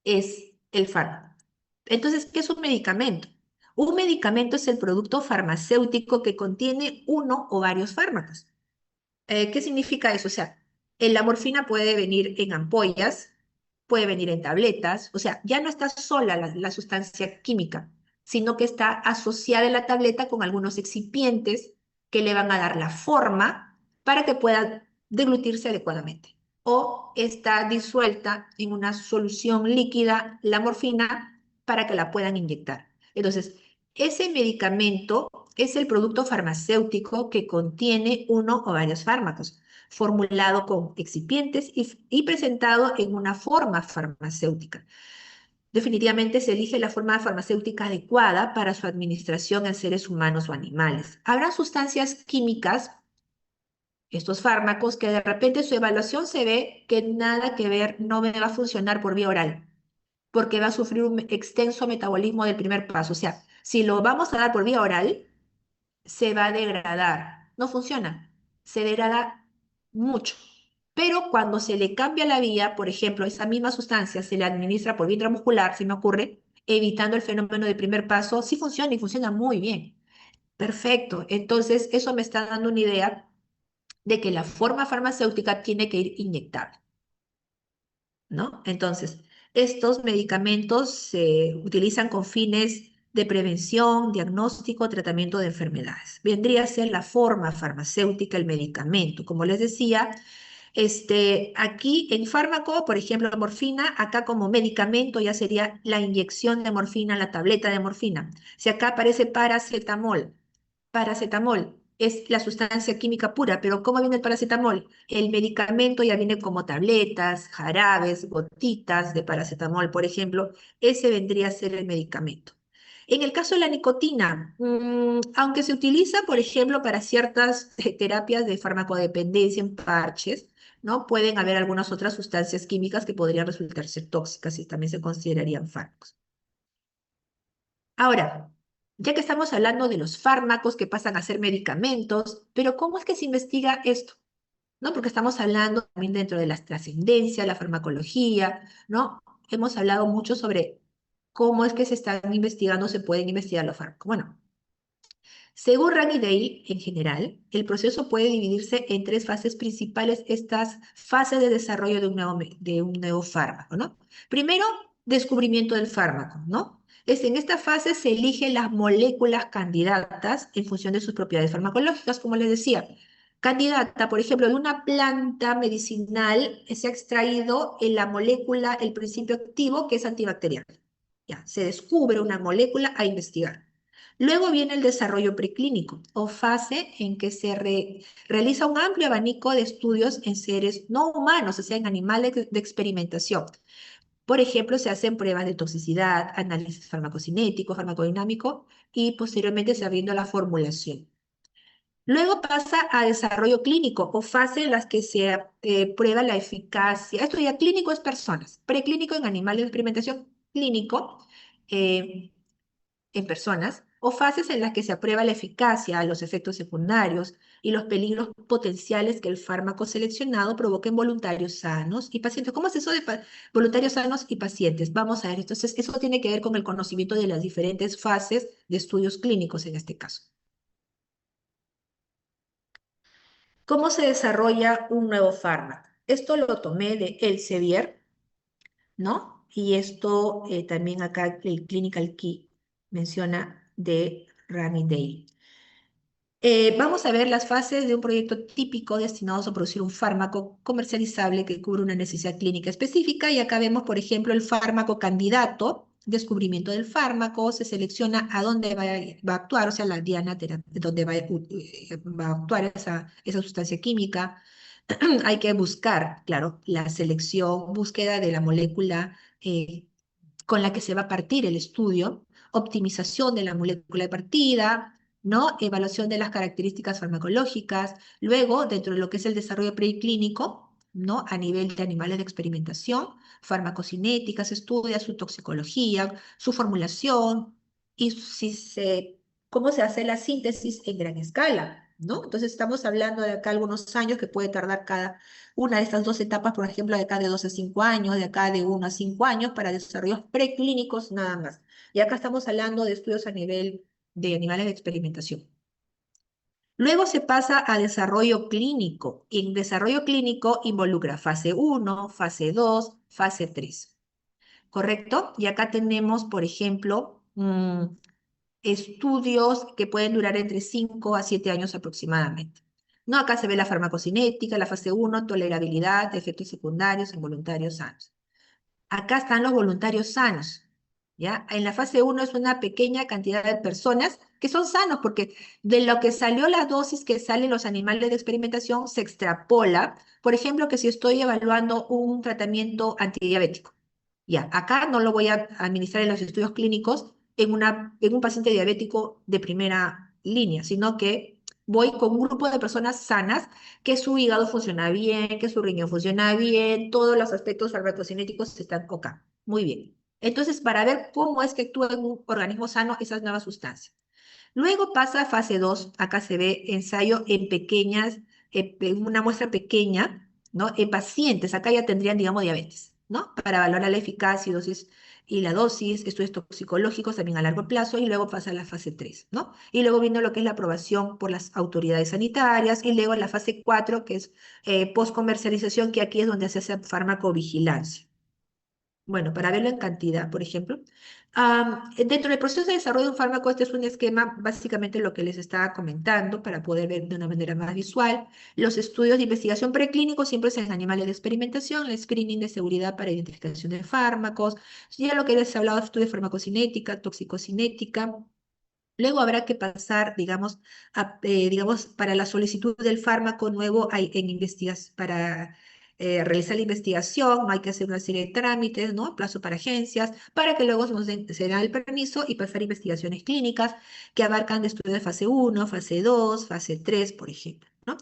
es el fármaco. Entonces, ¿qué es un medicamento? Un medicamento es el producto farmacéutico que contiene uno o varios fármacos. ¿Qué significa eso? O sea, la morfina puede venir en ampollas, puede venir en tabletas, o sea, ya no está sola la sustancia química, sino que está asociada en la tableta con algunos excipientes que le van a dar la forma para que pueda deglutirse adecuadamente. O está disuelta en una solución líquida la morfina para que la puedan inyectar. Entonces, ese medicamento es el producto farmacéutico que contiene uno o varios fármacos, formulado con excipientes y presentado en una forma farmacéutica. Definitivamente se elige la forma farmacéutica adecuada para su administración en seres humanos o animales. Habrá sustancias químicas, estos fármacos, que de repente su evaluación se ve que nada que ver, no me va a funcionar por vía oral, porque va a sufrir un extenso metabolismo del primer paso. O sea, si lo vamos a dar por vía oral, se va a degradar. No funciona. Se degrada mucho. Pero cuando se le cambia la vía, por ejemplo, esa misma sustancia se le administra por vía intramuscular, si me ocurre, evitando el fenómeno de primer paso, sí funciona y funciona muy bien. Perfecto. Entonces, eso me está dando una idea de que la forma farmacéutica tiene que ir inyectable, ¿no? Entonces, estos medicamentos se utilizan con fines de prevención, diagnóstico, tratamiento de enfermedades. Vendría a ser la forma farmacéutica, el medicamento. Como les decía, aquí en fármaco, por ejemplo, la morfina, acá como medicamento ya sería la inyección de morfina, la tableta de morfina. Si acá aparece paracetamol, paracetamol. es la sustancia química pura, pero ¿cómo viene el paracetamol? El medicamento ya viene como tabletas, jarabes, gotitas de paracetamol, por ejemplo. Ese vendría a ser el medicamento. En el caso de la nicotina, aunque se utiliza, por ejemplo, para ciertas terapias de farmacodependencia en parches, ¿no? Pueden haber algunas otras sustancias químicas que podrían resultar ser tóxicas y también se considerarían fármacos. Ahora, ya que estamos hablando de los fármacos que pasan a ser medicamentos, pero ¿cómo es que se investiga esto? ¿No? Porque estamos hablando también dentro de la trascendencia, la farmacología, ¿no? Hemos hablado mucho sobre cómo es que se están investigando, se pueden investigar los fármacos. Bueno, según Rani Day, en general, el proceso puede dividirse en tres fases principales, estas fases de desarrollo de un nuevo fármaco, ¿no? Primero, descubrimiento del fármaco, ¿no? En esta fase se eligen las moléculas candidatas en función de sus propiedades farmacológicas, como les decía. Candidata, por ejemplo, de una planta medicinal se ha extraído en la molécula, el principio activo, que es antibacteriano. Ya, se descubre una molécula a investigar. Luego viene el desarrollo preclínico o fase en que se realiza un amplio abanico de estudios en seres no humanos, o sea, en animales de experimentación. Por ejemplo, se hacen pruebas de toxicidad, análisis farmacocinético, farmacodinámico y posteriormente se va viendo la formulación. Luego pasa a desarrollo clínico o fase en las que se prueba la eficacia. Esto ya clínico es personas, preclínico en animales de experimentación, clínico en personas, o fases en las que se aprueba la eficacia, los efectos secundarios y los peligros potenciales que el fármaco seleccionado provoca en voluntarios sanos y pacientes. ¿Cómo es eso de voluntarios sanos y pacientes? Vamos a ver, entonces eso tiene que ver con el conocimiento de las diferentes fases de estudios clínicos en este caso. ¿Cómo se desarrolla un nuevo fármaco? Esto lo tomé de Elsevier, ¿no? Y esto también acá el Clinical Key menciona de Rami Day. Vamos a ver las fases de un proyecto típico destinado a producir un fármaco comercializable que cubre una necesidad clínica específica. Y acá vemos, por ejemplo, el fármaco candidato, descubrimiento del fármaco, se selecciona a dónde va a actuar, o sea, la diana donde va a actuar esa sustancia química. Hay que buscar, claro, la selección, búsqueda de la molécula con la que se va a partir el estudio, optimización de la molécula de partida, ¿no? Evaluación de las características farmacológicas, luego, dentro de lo que es el desarrollo preclínico, ¿no? A nivel de animales de experimentación, farmacocinética, se estudia su toxicología, su formulación y cómo se hace la síntesis en gran escala, ¿no? Entonces estamos hablando de acá algunos años que puede tardar cada una de estas dos etapas, por ejemplo, de acá de 2 a 5 años, de acá de 1 a 5 años para desarrollos preclínicos nada más. Y acá estamos hablando de estudios a nivel de animales de experimentación. Luego se pasa a desarrollo clínico. Y en desarrollo clínico involucra fase 1, fase 2, fase 3. ¿Correcto? Y acá tenemos, por ejemplo, estudios que pueden durar entre 5 a 7 años aproximadamente. No, acá se ve la farmacocinética, la fase 1, tolerabilidad, efectos secundarios en voluntarios sanos. Acá están los voluntarios sanos, ¿ya? En la fase 1 es una pequeña cantidad de personas que son sanos, porque de lo que salió la dosis que salen los animales de experimentación se extrapola. Por ejemplo, que si estoy evaluando un tratamiento antidiabético, ya, acá no lo voy a administrar en los estudios clínicos en un paciente diabético de primera línea, sino que voy con un grupo de personas sanas, que su hígado funciona bien, que su riñón funciona bien, todos los aspectos farmacocinéticos están acá. Muy bien. Entonces, para ver cómo es que actúa en un organismo sano esas nuevas sustancias. Luego pasa a fase 2, acá se ve ensayo en pequeñas, en una muestra pequeña, ¿no? En pacientes, acá ya tendrían, digamos, diabetes, ¿no? Para valorar la eficacia y la dosis, estudios toxicológicos también a largo plazo, y luego pasa a la fase 3, ¿no? Y luego viene lo que es la aprobación por las autoridades sanitarias, y luego la fase 4, que es postcomercialización, que aquí es donde se hace farmacovigilancia. Bueno, para verlo en cantidad, por ejemplo. Dentro del proceso de desarrollo de un fármaco, este es un esquema, básicamente lo que les estaba comentando, para poder ver de una manera más visual. Los estudios de investigación preclínicos siempre son en animales de experimentación, el screening de seguridad para identificación de fármacos, ya lo que les he hablado, estudio de farmacocinética, toxicocinética, Luego habrá que pasar, digamos, digamos, para la solicitud del fármaco nuevo para realizar la investigación, no hay que hacer una serie de trámites, ¿no? Plazo para agencias, para que luego se da el permiso y pasar a investigaciones clínicas que abarcan de estudios de fase 1, fase 2, fase 3, por ejemplo, ¿no?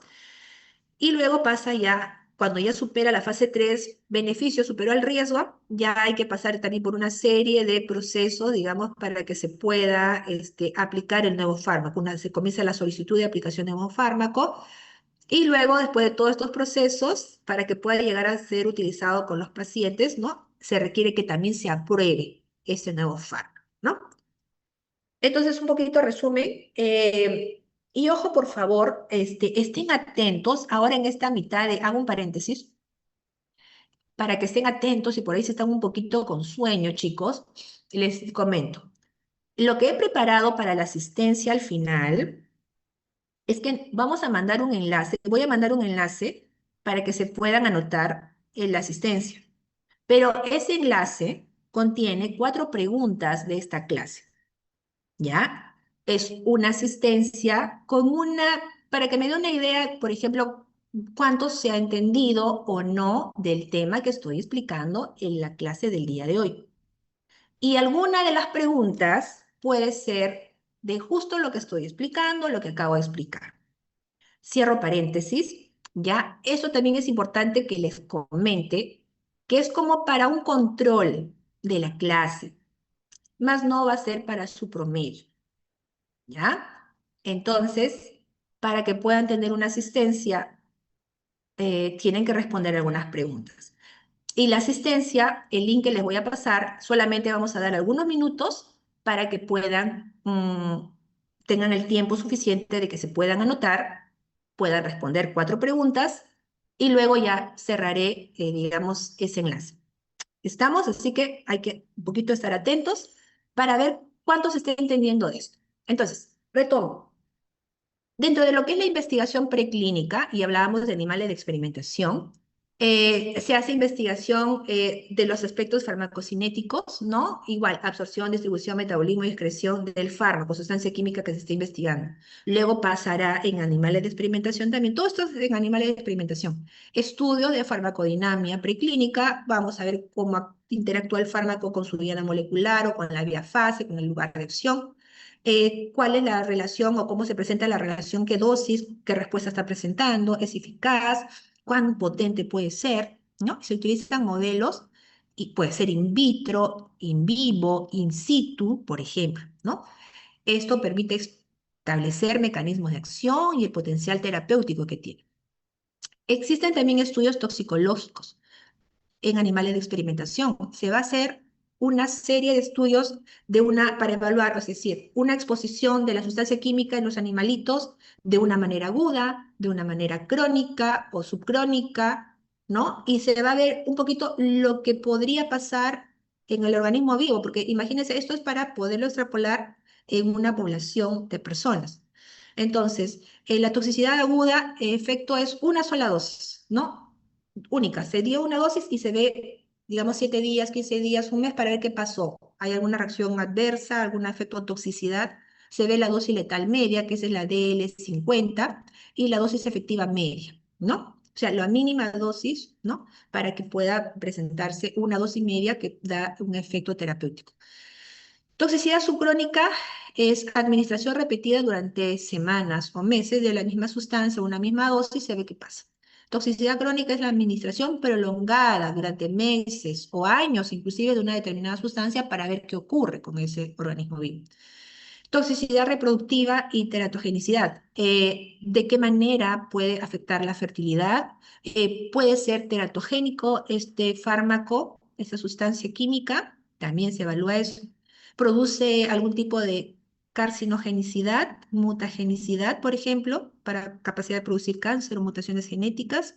Y luego pasa ya, cuando ya supera la fase 3, beneficio superó el riesgo, ya hay que pasar también por una serie de procesos, digamos, para que se pueda aplicar el nuevo fármaco. Se comienza la solicitud de aplicación de nuevo fármaco y luego, después de todos estos procesos, para que pueda llegar a ser utilizado con los pacientes, ¿no? Se requiere que también se apruebe ese nuevo fármaco, ¿no? Entonces, un poquito resumen. Y ojo, por favor, estén atentos. Ahora en esta mitad hago un paréntesis, para que estén atentos y por ahí si están un poquito con sueño, chicos, les comento. Lo que he preparado para la asistencia al final es que vamos a mandar un enlace, voy a mandar un enlace para que se puedan anotar en la asistencia. Pero ese enlace contiene 4 preguntas de esta clase. ¿Ya? Es una asistencia con para que me dé una idea, por ejemplo, cuánto se ha entendido o no del tema que estoy explicando en la clase del día de hoy. Y alguna de las preguntas puede ser de justo lo que estoy explicando, lo que acabo de explicar. Cierro paréntesis, ¿ya? Eso también es importante que les comente, que es como para un control de la clase, más no va a ser para su promedio. ¿Ya? Entonces, para que puedan tener una asistencia, tienen que responder algunas preguntas. Y la asistencia, el link que les voy a pasar, solamente vamos a dar algunos minutos para que tengan el tiempo suficiente de que se puedan anotar, puedan responder 4 preguntas y luego ya cerraré, digamos, ese enlace. ¿Estamos? Así que hay que un poquito estar atentos para ver cuánto se está entendiendo de esto. Entonces, retomo. Dentro de lo que es la investigación preclínica, y hablábamos de animales de experimentación, se hace investigación de los aspectos farmacocinéticos, ¿no? Igual, absorción, distribución, metabolismo y excreción del fármaco, sustancia química que se está investigando. Luego pasará en animales de experimentación también, todo esto es en animales de experimentación. Estudio de farmacodinamia preclínica, vamos a ver cómo interactúa el fármaco con su diana molecular o con la vía fase, con el lugar de acción. Cuál es la relación o cómo se presenta la relación, qué dosis, qué respuesta está presentando, es eficaz, cuán potente puede ser, ¿no? Se utilizan modelos y puede ser in vitro, in vivo, in situ, por ejemplo, ¿no? Esto permite establecer mecanismos de acción y el potencial terapéutico que tiene. Existen también estudios toxicológicos en animales de experimentación. Se va a hacer una serie de estudios para evaluar, es decir, una exposición de la sustancia química en los animalitos de una manera aguda, de una manera crónica o subcrónica, ¿no? Y se va a ver un poquito lo que podría pasar en el organismo vivo, porque imagínense, esto es para poderlo extrapolar en una población de personas. Entonces, la toxicidad aguda, en efecto, es una sola dosis, ¿no? Única. Se dio una dosis y se ve, digamos, 7 días, 15 días, un mes para ver qué pasó. ¿Hay alguna reacción adversa, algún efecto de toxicidad? Se ve la dosis letal media, que es la DL50, y la dosis efectiva media, ¿no? O sea, la mínima dosis, ¿no? Para que pueda presentarse una dosis media que da un efecto terapéutico. Toxicidad subcrónica es administración repetida durante semanas o meses de la misma sustancia o una misma dosis, se ve qué pasa. Toxicidad crónica es la administración prolongada durante meses o años, inclusive de una determinada sustancia para ver qué ocurre con ese organismo vivo. Toxicidad reproductiva y teratogenicidad. ¿De qué manera puede afectar la fertilidad? Puede ser teratogénico este fármaco, esta sustancia química, también se evalúa eso. Produce algún tipo de carcinogenicidad, mutagenicidad, por ejemplo, para capacidad de producir cáncer o mutaciones genéticas.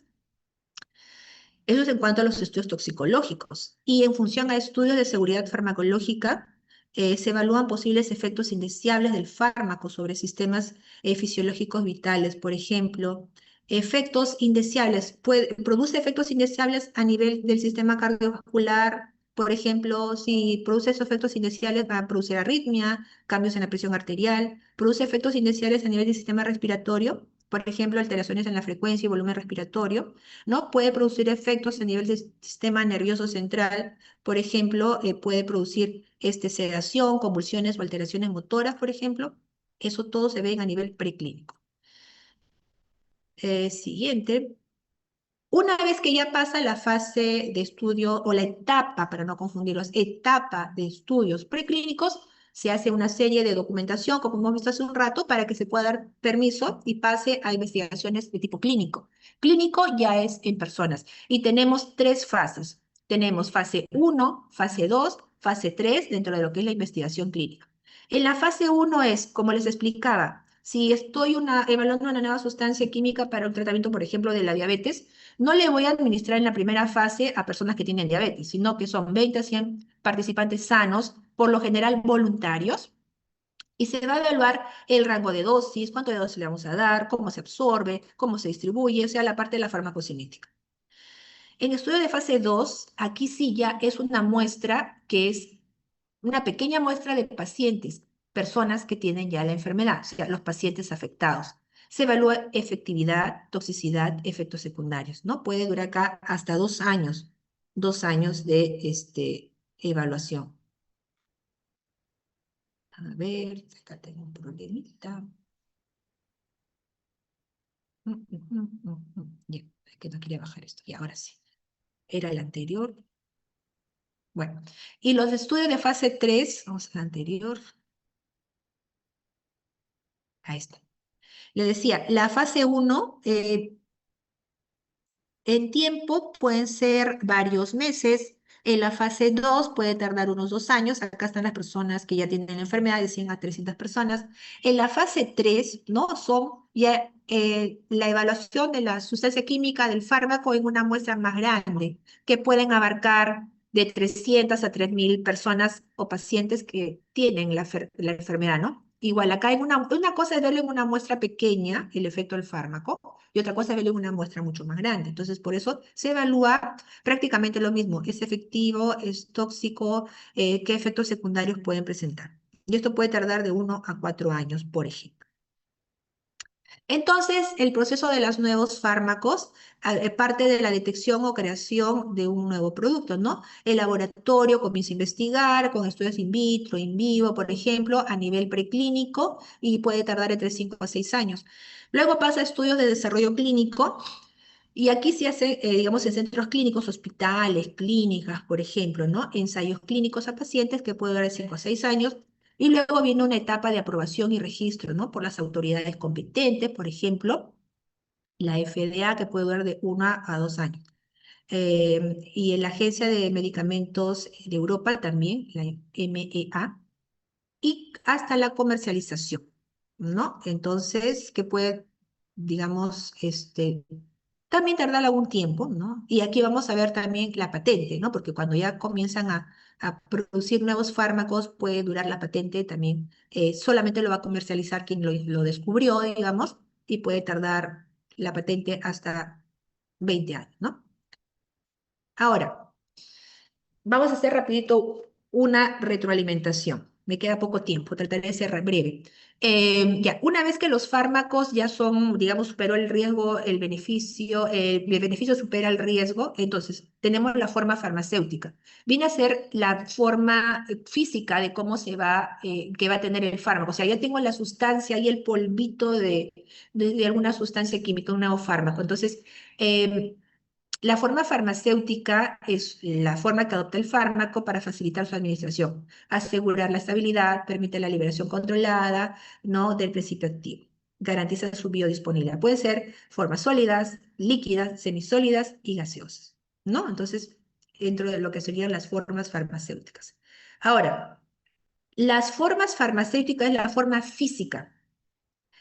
Eso es en cuanto a los estudios toxicológicos. Y en función a estudios de seguridad farmacológica, se evalúan posibles efectos indeseables del fármaco sobre sistemas fisiológicos vitales. Por ejemplo, efectos indeseables, produce efectos indeseables a nivel del sistema cardiovascular, Por ejemplo, si produce esos efectos iniciales, va a producir arritmia, cambios en la presión arterial, produce efectos iniciales a nivel del sistema respiratorio, por ejemplo, alteraciones en la frecuencia y volumen respiratorio, ¿no? Puede producir efectos a nivel del sistema nervioso central, por ejemplo, puede producir sedación, convulsiones o alteraciones motoras, por ejemplo. Eso todo se ve a nivel preclínico. Siguiente. Una vez que ya pasa la fase de estudio o la etapa, para no confundirlos, etapa de estudios preclínicos, se hace una serie de documentación, como hemos visto hace un rato, para que se pueda dar permiso y pase a investigaciones de tipo clínico. Clínico ya es en personas y tenemos tres fases. Tenemos fase uno, fase 2, fase 3 dentro de lo que es la investigación clínica. En la fase uno es, como les explicaba, si estoy evaluando una nueva sustancia química para un tratamiento, por ejemplo, de la diabetes, no le voy a administrar en la primera fase a personas que tienen diabetes, sino que son 20 a 100 participantes sanos, por lo general voluntarios, y se va a evaluar el rango de dosis, cuánto de dosis le vamos a dar, cómo se absorbe, cómo se distribuye, o sea, la parte de la farmacocinética. En estudio de fase 2, aquí sí ya es una muestra que es una pequeña muestra de pacientes, personas que tienen ya la enfermedad, o sea, los pacientes afectados. Se evalúa efectividad, toxicidad, efectos secundarios, ¿no? Puede durar acá hasta 2 años de evaluación. A ver, acá tengo un problemita. Ya, es que no quería bajar esto. Y ahora sí. Era el anterior. Bueno, y los estudios de fase 3, vamos al anterior. Ahí está. Le decía, la fase 1 en tiempo pueden ser varios meses. En la fase 2 puede tardar unos 2 años. Acá están las personas que ya tienen la enfermedad de 100 a 300 personas. En la fase 3, ¿no? Son ya la evaluación de la sustancia química del fármaco en una muestra más grande, que pueden abarcar de 300 a 3000 personas o pacientes que tienen la enfermedad, ¿no? Igual, acá hay una cosa es verlo en una muestra pequeña, el efecto del fármaco, y otra cosa es verlo en una muestra mucho más grande. Entonces, por eso se evalúa prácticamente lo mismo. ¿Es efectivo? ¿Es tóxico? ¿Qué efectos secundarios pueden presentar? Y esto puede tardar de 1 a 4 años, por ejemplo. Entonces, el proceso de los nuevos fármacos parte de la detección o creación de un nuevo producto, ¿no? El laboratorio comienza a investigar con estudios in vitro, in vivo, por ejemplo, a nivel preclínico y puede tardar entre 5 a 6 años. Luego pasa a estudios de desarrollo clínico y aquí se hace, digamos, en centros clínicos, hospitales, clínicas, por ejemplo, ¿no? Ensayos clínicos a pacientes que puede durar de 5 a 6 años. Y luego viene una etapa de aprobación y registro, ¿no? Por las autoridades competentes, por ejemplo, la FDA, que puede durar de 1 a 2 años. Y en la Agencia de Medicamentos de Europa también, la EMEA, y hasta la comercialización, ¿no? Entonces, que puede, digamos, también tardar algún tiempo, ¿no? Y aquí vamos a ver también la patente, ¿no? Porque cuando ya comienzan a producir nuevos fármacos, puede durar la patente también. Solamente lo va a comercializar quien lo descubrió, digamos, y puede tardar la patente hasta 20 años, ¿no? Ahora, vamos a hacer rapidito una retroalimentación. Me queda poco tiempo, trataré de ser breve. Ya, una vez que los fármacos ya son, digamos, superó el riesgo, el beneficio supera el riesgo, entonces tenemos la forma farmacéutica. Viene a ser la forma física de cómo que va a tener el fármaco. O sea, ya tengo la sustancia y el polvito de alguna sustancia química, un nuevo fármaco. Entonces, em, la forma farmacéutica es la forma que adopta el fármaco para facilitar su administración, asegurar la estabilidad, permite la liberación controlada, ¿no? Del principio activo, garantiza su biodisponibilidad. Pueden ser formas sólidas, líquidas, semisólidas y gaseosas, ¿no? Entonces, dentro de lo que serían las formas farmacéuticas. Ahora, las formas farmacéuticas es la forma física,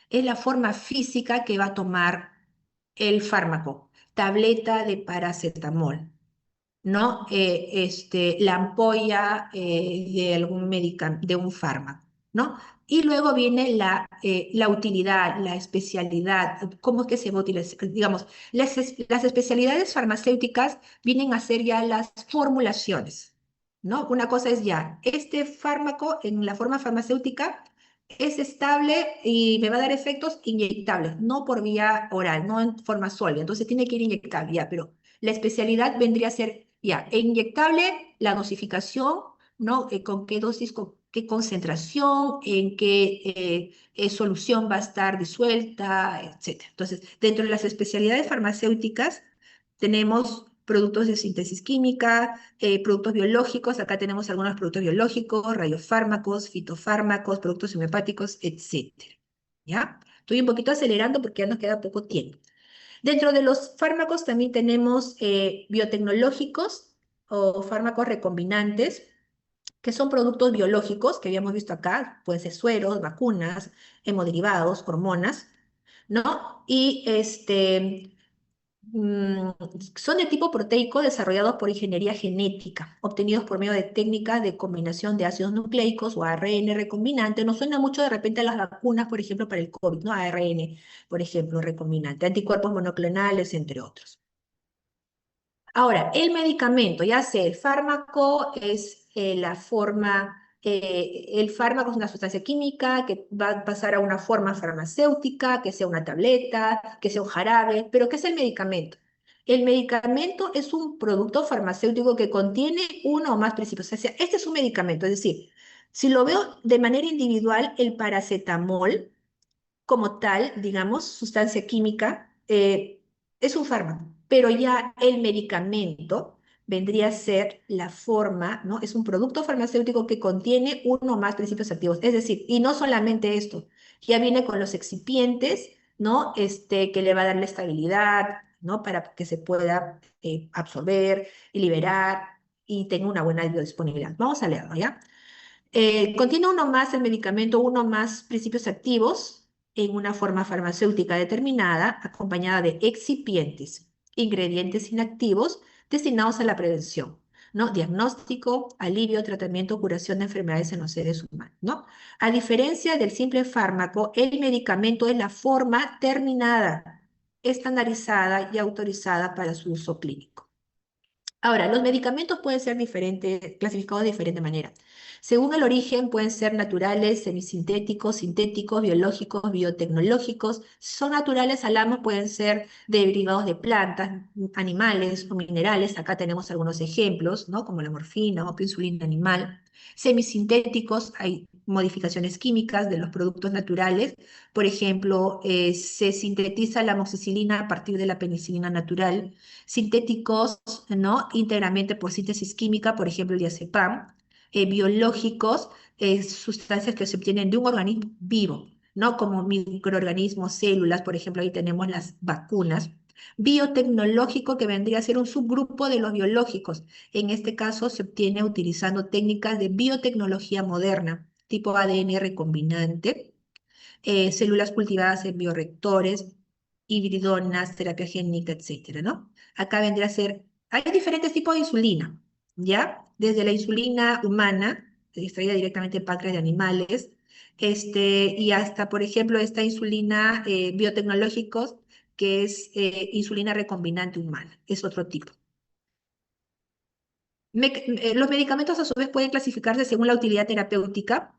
es la forma física que va a tomar el fármaco, tableta de paracetamol, ¿no? La ampolla de algún de un fármaco, ¿no? Y luego viene la utilidad, la especialidad, cómo es que se va a utilizar. Digamos, las especialidades farmacéuticas vienen a ser ya las formulaciones. ¿no? Una cosa es ya, este fármaco en la forma farmacéutica es estable y me va a dar efectos inyectables, no por vía oral, no en forma sólida, entonces tiene que ir inyectable, ya, pero la especialidad vendría a ser, ya, inyectable, la dosificación, ¿no? Con qué dosis, con qué concentración, en qué solución va a estar disuelta, etcétera. Entonces, dentro de las especialidades farmacéuticas, tenemos productos de síntesis química, productos biológicos, acá tenemos algunos productos biológicos, radiofármacos, fitofármacos, productos homeopáticos, etcétera. ¿Ya? Estoy un poquito acelerando porque ya nos queda poco tiempo. Dentro de los fármacos también tenemos biotecnológicos o fármacos recombinantes, que son productos biológicos que habíamos visto acá, pueden ser sueros, vacunas, hemoderivados, hormonas, ¿no? Y mm, son de tipo proteico desarrollados por ingeniería genética, obtenidos por medio de técnicas de combinación de ácidos nucleicos o ARN recombinante. Nos suena mucho de repente a las vacunas, por ejemplo, para el COVID, ¿no? ARN, por ejemplo, recombinante, anticuerpos monoclonales, entre otros. Ahora, el medicamento, ya sea el fármaco, es la forma, el fármaco es una sustancia química que va a pasar a una forma farmacéutica, que sea una tableta, que sea un jarabe, pero ¿qué es el medicamento? El medicamento es un producto farmacéutico que contiene uno o más principios. O sea, este es un medicamento, es decir, si lo veo de manera individual, el paracetamol como tal, digamos, sustancia química, es un fármaco, pero ya el medicamento vendría a ser la forma, ¿no? Es un producto farmacéutico que contiene uno o más principios activos. Es decir, y no solamente esto, ya viene con los excipientes, ¿no? Que le va a dar la estabilidad, ¿no? Para que se pueda absorber y liberar y tenga una buena biodisponibilidad. Vamos a leerlo, ¿ya? Contiene uno más el medicamento, uno más principios activos en una forma farmacéutica determinada, acompañada de excipientes, ingredientes inactivos destinados a la prevención, ¿no? Diagnóstico, alivio, tratamiento, curación de enfermedades en los seres humanos, ¿no? A diferencia del simple fármaco, el medicamento es la forma terminada, estandarizada y autorizada para su uso clínico. Ahora, los medicamentos pueden ser diferentes, clasificados de diferente manera. Según el origen, pueden ser naturales, semisintéticos, sintéticos, biológicos, biotecnológicos. Son naturales, hablamos, pueden ser derivados de plantas, animales o minerales. Acá tenemos algunos ejemplos, ¿no? Como la morfina o insulina animal. Semisintéticos, hay modificaciones químicas de los productos naturales. Por ejemplo, se sintetiza la amoxicilina a partir de la penicilina natural. Sintéticos, ¿no? Íntegramente por síntesis química, por ejemplo, el diazepam. Biológicos, sustancias que se obtienen de un organismo vivo, ¿no? Como microorganismos, células, por ejemplo, ahí tenemos las vacunas. Biotecnológico, que vendría a ser un subgrupo de los biológicos. En este caso se obtiene utilizando técnicas de biotecnología moderna, tipo ADN recombinante, células cultivadas en bioreactores, hibridonas, terapia génica, etcétera, ¿no? Acá vendría a ser, hay diferentes tipos de insulina, ¿ya? Desde la insulina humana, extraída directamente de páncreas de animales, y hasta, por ejemplo, esta insulina biotecnológicos, que es insulina recombinante humana, es otro tipo. Los medicamentos a su vez pueden clasificarse según la utilidad terapéutica.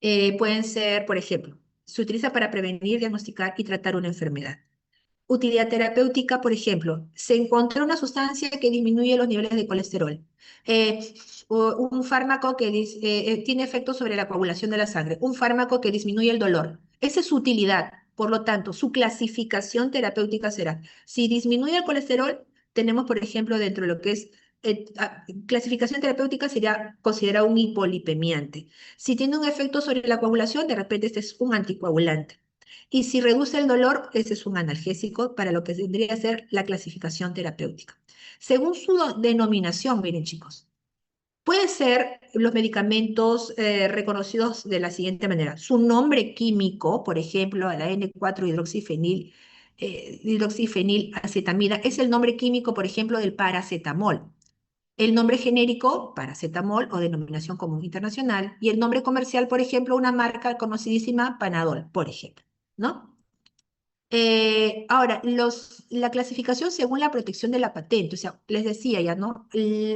Pueden ser, por ejemplo, se utiliza para prevenir, diagnosticar y tratar una enfermedad. Utilidad terapéutica, por ejemplo, se encontró una sustancia que disminuye los niveles de colesterol. Un fármaco que tiene efectos sobre la coagulación de la sangre. Un fármaco que disminuye el dolor. Esa es su utilidad. Por lo tanto, su clasificación terapéutica será, si disminuye el colesterol, tenemos, por ejemplo, dentro de lo que es clasificación terapéutica sería considerado un hipolipemiante. Si tiene un efecto sobre la coagulación, de repente este es un anticoagulante. Y si reduce el dolor, ese es un analgésico para lo que tendría que ser la clasificación terapéutica. Según su denominación, miren chicos, pueden ser los medicamentos reconocidos de la siguiente manera. Su nombre químico, por ejemplo, la N4-hidroxifenil, hidroxifenilacetamida, es el nombre químico, por ejemplo, del paracetamol. El nombre genérico, paracetamol o denominación común internacional, y el nombre comercial, por ejemplo, una marca conocidísima, Panadol, por ejemplo, ¿no? Ahora, la clasificación según la protección de la patente, o sea, les decía ya, ¿no?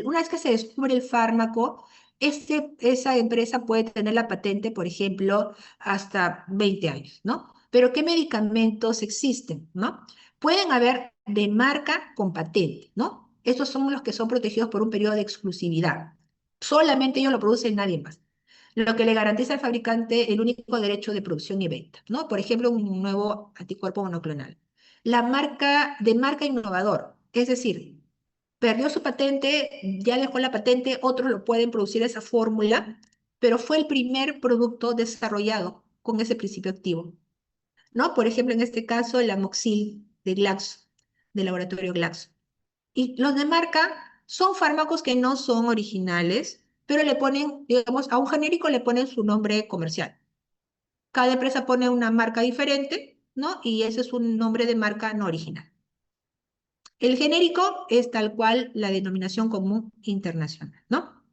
Una vez que se descubre el fármaco, esa empresa puede tener la patente, por ejemplo, hasta 20 años, ¿no? Pero ¿qué medicamentos existen, ¿no? Pueden haber de marca con patente, ¿no? Estos son los que son protegidos por un periodo de exclusividad. Solamente ellos lo producen, nadie más, lo que le garantiza al fabricante el único derecho de producción y venta, ¿no? Por ejemplo, un nuevo anticuerpo monoclonal. La marca de marca innovador, es decir, perdió su patente, ya dejó la patente, otros lo pueden producir esa fórmula, pero fue el primer producto desarrollado con ese principio activo, ¿no? Por ejemplo, en este caso, el amoxil de Glaxo, del laboratorio Glaxo. Y los de marca son fármacos que no son originales, pero le ponen, digamos, a un genérico le ponen su nombre comercial. Cada empresa pone una marca diferente, ¿no? Y ese es un nombre de marca no original. El genérico es tal cual la denominación común internacional, ¿no?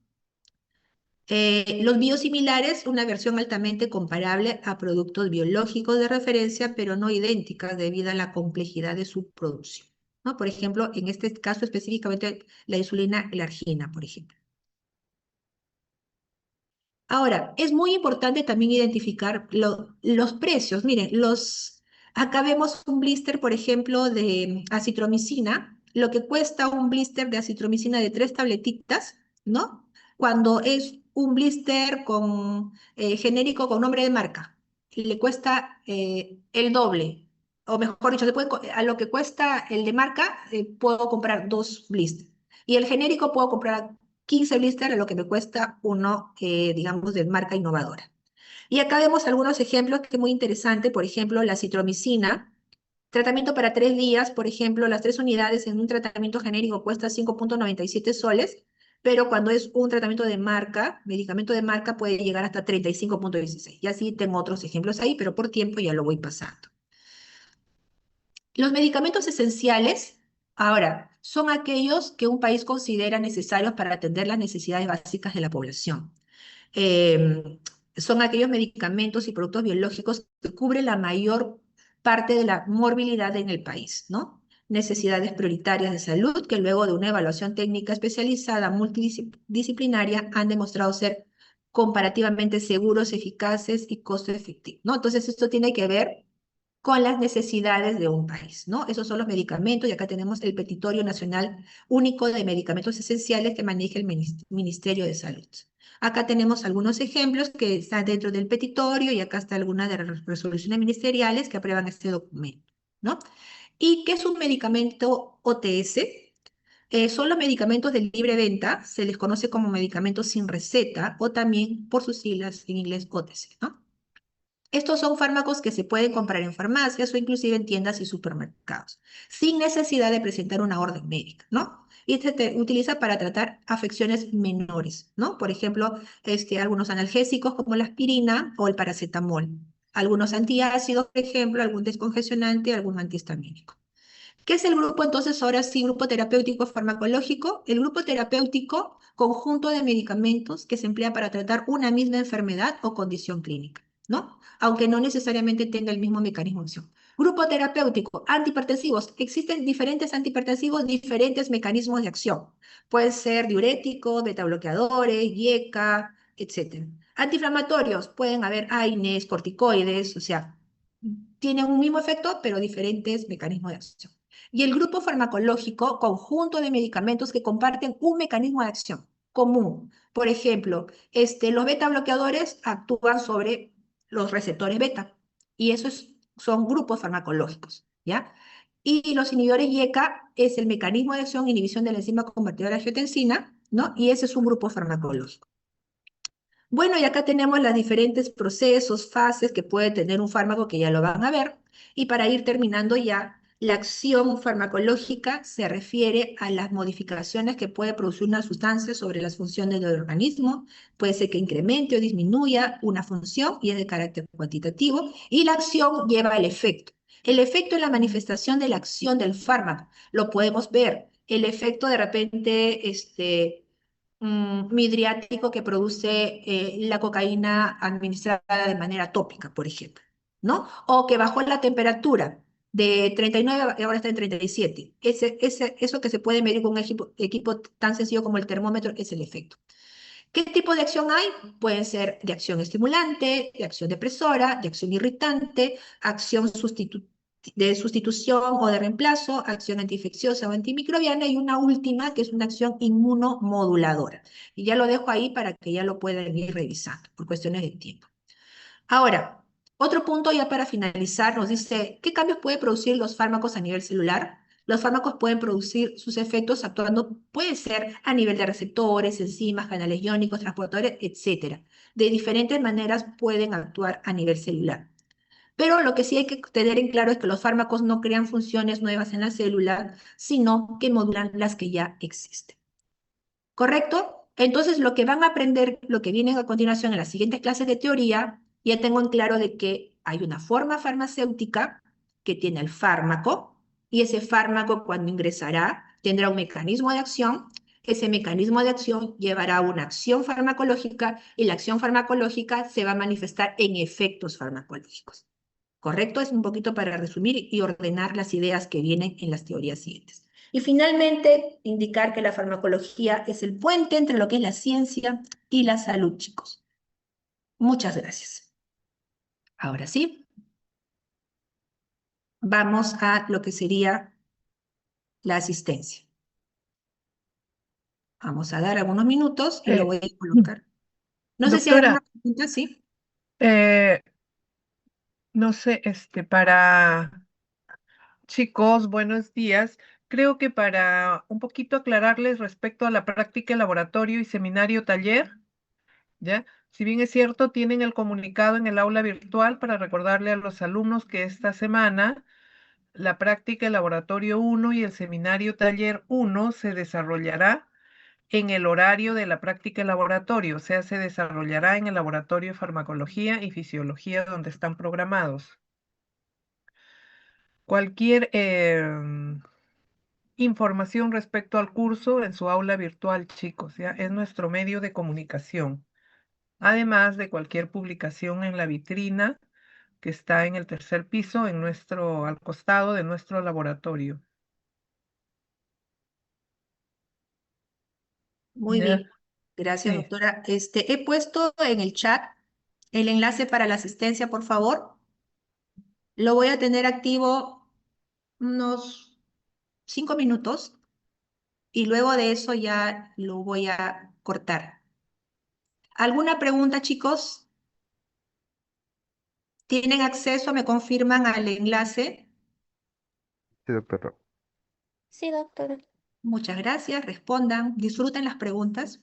Los biosimilares, una versión altamente comparable a productos biológicos de referencia, pero no idénticas debido a la complejidad de su producción, ¿no? Por ejemplo, en este caso específicamente la insulina, la argina, por ejemplo. Ahora, es muy importante también identificar los precios. Miren, acá vemos un blister, por ejemplo, de acitromicina, lo que cuesta un blister de acitromicina de 3 tabletitas, ¿no? Cuando es un blister con genérico con nombre de marca, le cuesta el doble, o mejor dicho, a lo que cuesta el de marca, puedo comprar 2 blisters. Y el genérico puedo comprar 15 blisters, a lo que me cuesta uno, digamos, de marca innovadora. Y acá vemos algunos ejemplos que es muy interesante, por ejemplo, la citromicina, tratamiento para 3 días, por ejemplo, las 3 unidades en un tratamiento genérico cuesta 5,97 soles, pero cuando es un tratamiento de marca, medicamento de marca, puede llegar hasta 35,16. Y así tengo otros ejemplos ahí, pero por tiempo ya lo voy pasando. Los medicamentos esenciales, ahora, son aquellos que un país considera necesarios para atender las necesidades básicas de la población. Eh, Son aquellos medicamentos y productos biológicos que cubren la mayor parte de la morbilidad en el país, ¿no? Necesidades prioritarias de salud que luego de una evaluación técnica especializada multidisciplinaria han demostrado ser comparativamente seguros, eficaces y costo efectivos, ¿no? Entonces, esto tiene que ver con las necesidades de un país, ¿no? Esos son los medicamentos y acá tenemos el Petitorio Nacional Único de Medicamentos Esenciales que maneja el Ministerio de Salud. Acá tenemos algunos ejemplos que están dentro del petitorio y acá está algunas de las resoluciones ministeriales que aprueban este documento, ¿no? ¿Y qué es un medicamento OTS? Son los medicamentos de libre venta, se les conoce como medicamentos sin receta o también por sus siglas en inglés OTC, ¿no? Estos son fármacos que se pueden comprar en farmacias o inclusive en tiendas y supermercados, sin necesidad de presentar una orden médica, ¿no? Y se utiliza para tratar afecciones menores, ¿no? Por ejemplo, algunos analgésicos como la aspirina o el paracetamol, algunos antiácidos, por ejemplo, algún descongestionante, algún antihistamínico. ¿Qué es el grupo entonces? Ahora sí, grupo terapéutico farmacológico. El grupo terapéutico, conjunto de medicamentos que se emplea para tratar una misma enfermedad o condición clínica, ¿no? Aunque no necesariamente tenga el mismo mecanismo de acción. Grupo terapéutico, antihipertensivos. Existen diferentes antihipertensivos, diferentes mecanismos de acción. Pueden ser diuréticos, betabloqueadores, IECA, etcétera. Antiinflamatorios, pueden haber AINES, corticoides, o sea, tienen un mismo efecto, pero diferentes mecanismos de acción. Y el grupo farmacológico, conjunto de medicamentos que comparten un mecanismo de acción común. Por ejemplo, los beta bloqueadores actúan sobre los receptores beta y esos son grupos farmacológicos, ¿ya? Y los inhibidores IECA es el mecanismo de acción e inhibición de la enzima convertidora de angiotensina, ¿no? Y ese es un grupo farmacológico. Bueno, y acá tenemos los diferentes procesos, fases que puede tener un fármaco que ya lo van a ver. Y para ir terminando ya, la acción farmacológica se refiere a las modificaciones que puede producir una sustancia sobre las funciones del organismo. Puede ser que incremente o disminuya una función y es de carácter cuantitativo. Y la acción lleva el efecto. El efecto es la manifestación de la acción del fármaco. Lo podemos ver. El efecto de repente, midriático que produce la cocaína administrada de manera tópica, por ejemplo, ¿no? O que bajó la temperatura De 39 ahora está en 37. Eso que se puede medir con un equipo tan sencillo como el termómetro es el efecto. ¿Qué tipo de acción hay? Pueden ser de acción estimulante, de acción depresora, de acción irritante, acción de sustitución o de reemplazo, acción antiinfecciosa o antimicrobiana y una última que es una acción inmunomoduladora. Y ya lo dejo ahí para que ya lo puedan ir revisando por cuestiones de tiempo. Ahora, otro punto ya para finalizar nos dice, ¿qué cambios pueden producir los fármacos a nivel celular? Los fármacos pueden producir sus efectos actuando, puede ser a nivel de receptores, enzimas, canales iónicos, transportadores, etcétera. De diferentes maneras pueden actuar a nivel celular. Pero lo que sí hay que tener en claro es que los fármacos no crean funciones nuevas en la célula, sino que modulan las que ya existen. ¿Correcto? Entonces, lo que van a aprender, lo que viene a continuación en las siguientes clases de teoría, ya tengo en claro de que hay una forma farmacéutica que tiene el fármaco y ese fármaco cuando ingresará tendrá un mecanismo de acción. Ese mecanismo de acción llevará a una acción farmacológica y la acción farmacológica se va a manifestar en efectos farmacológicos. ¿Correcto? Es un poquito para resumir y ordenar las ideas que vienen en las teorías siguientes. Y finalmente, indicar que la farmacología es el puente entre lo que es la ciencia y la salud, chicos. Muchas gracias. Ahora sí, vamos a lo que sería la asistencia. Vamos a dar algunos minutos y lo Eh, voy a colocar. No sé si hay alguna doctora, pregunta, ¿sí? eh, no sé, para chicos, buenos días. Creo que para un poquito aclararles respecto a la práctica de laboratorio y seminario taller, ¿ya? Si bien es cierto, tienen el comunicado en el aula virtual para recordarle a los alumnos que esta semana la práctica de laboratorio 1 y el seminario taller 1 se desarrollará en el horario de la práctica de laboratorio, o sea, se desarrollará en el laboratorio de farmacología y fisiología donde están programados. Cualquier información respecto al curso en su aula virtual, chicos, ¿ya? Es nuestro medio de comunicación. Además de cualquier publicación en la vitrina que está en el tercer piso, al costado de nuestro laboratorio. Muy ¿Ya? bien. Gracias, Sí, doctora. He puesto en el chat el enlace para la asistencia, por favor. Lo voy a tener activo unos 5 minutos y luego de eso ya lo voy a cortar. ¿Alguna pregunta, chicos? ¿Tienen acceso? ¿Me confirman al enlace? Sí, doctora. Sí, doctora. Muchas gracias. Respondan. Disfruten las preguntas.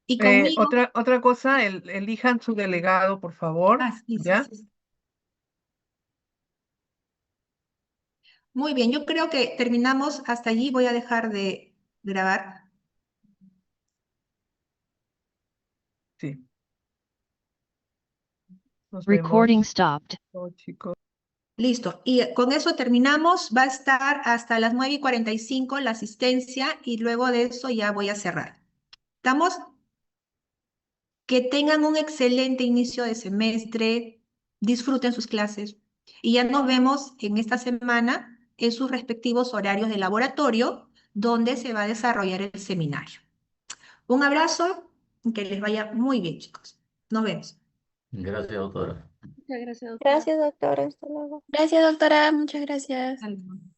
Y conmigo. otra cosa, elijan su delegado, por favor, Ah, sí, sí, ¿ya? sí. Muy bien, yo creo que terminamos hasta allí. Voy a dejar de grabar. Sí. Nos Recording vemos. stopped. Chao, chicos. Listo. Y con eso terminamos. Va a estar hasta las 9:45 la asistencia y luego de eso ya voy a cerrar. ¿Estamos? Que tengan un excelente inicio de semestre, disfruten sus clases y ya nos vemos en esta semana en sus respectivos horarios de laboratorio donde se va a desarrollar el seminario. Un abrazo, que les vaya muy bien, chicos. Nos vemos. Gracias, doctora. Muchas gracias, doctora. Gracias, doctora. Hasta luego. Gracias, doctora. Muchas gracias. Hasta luego.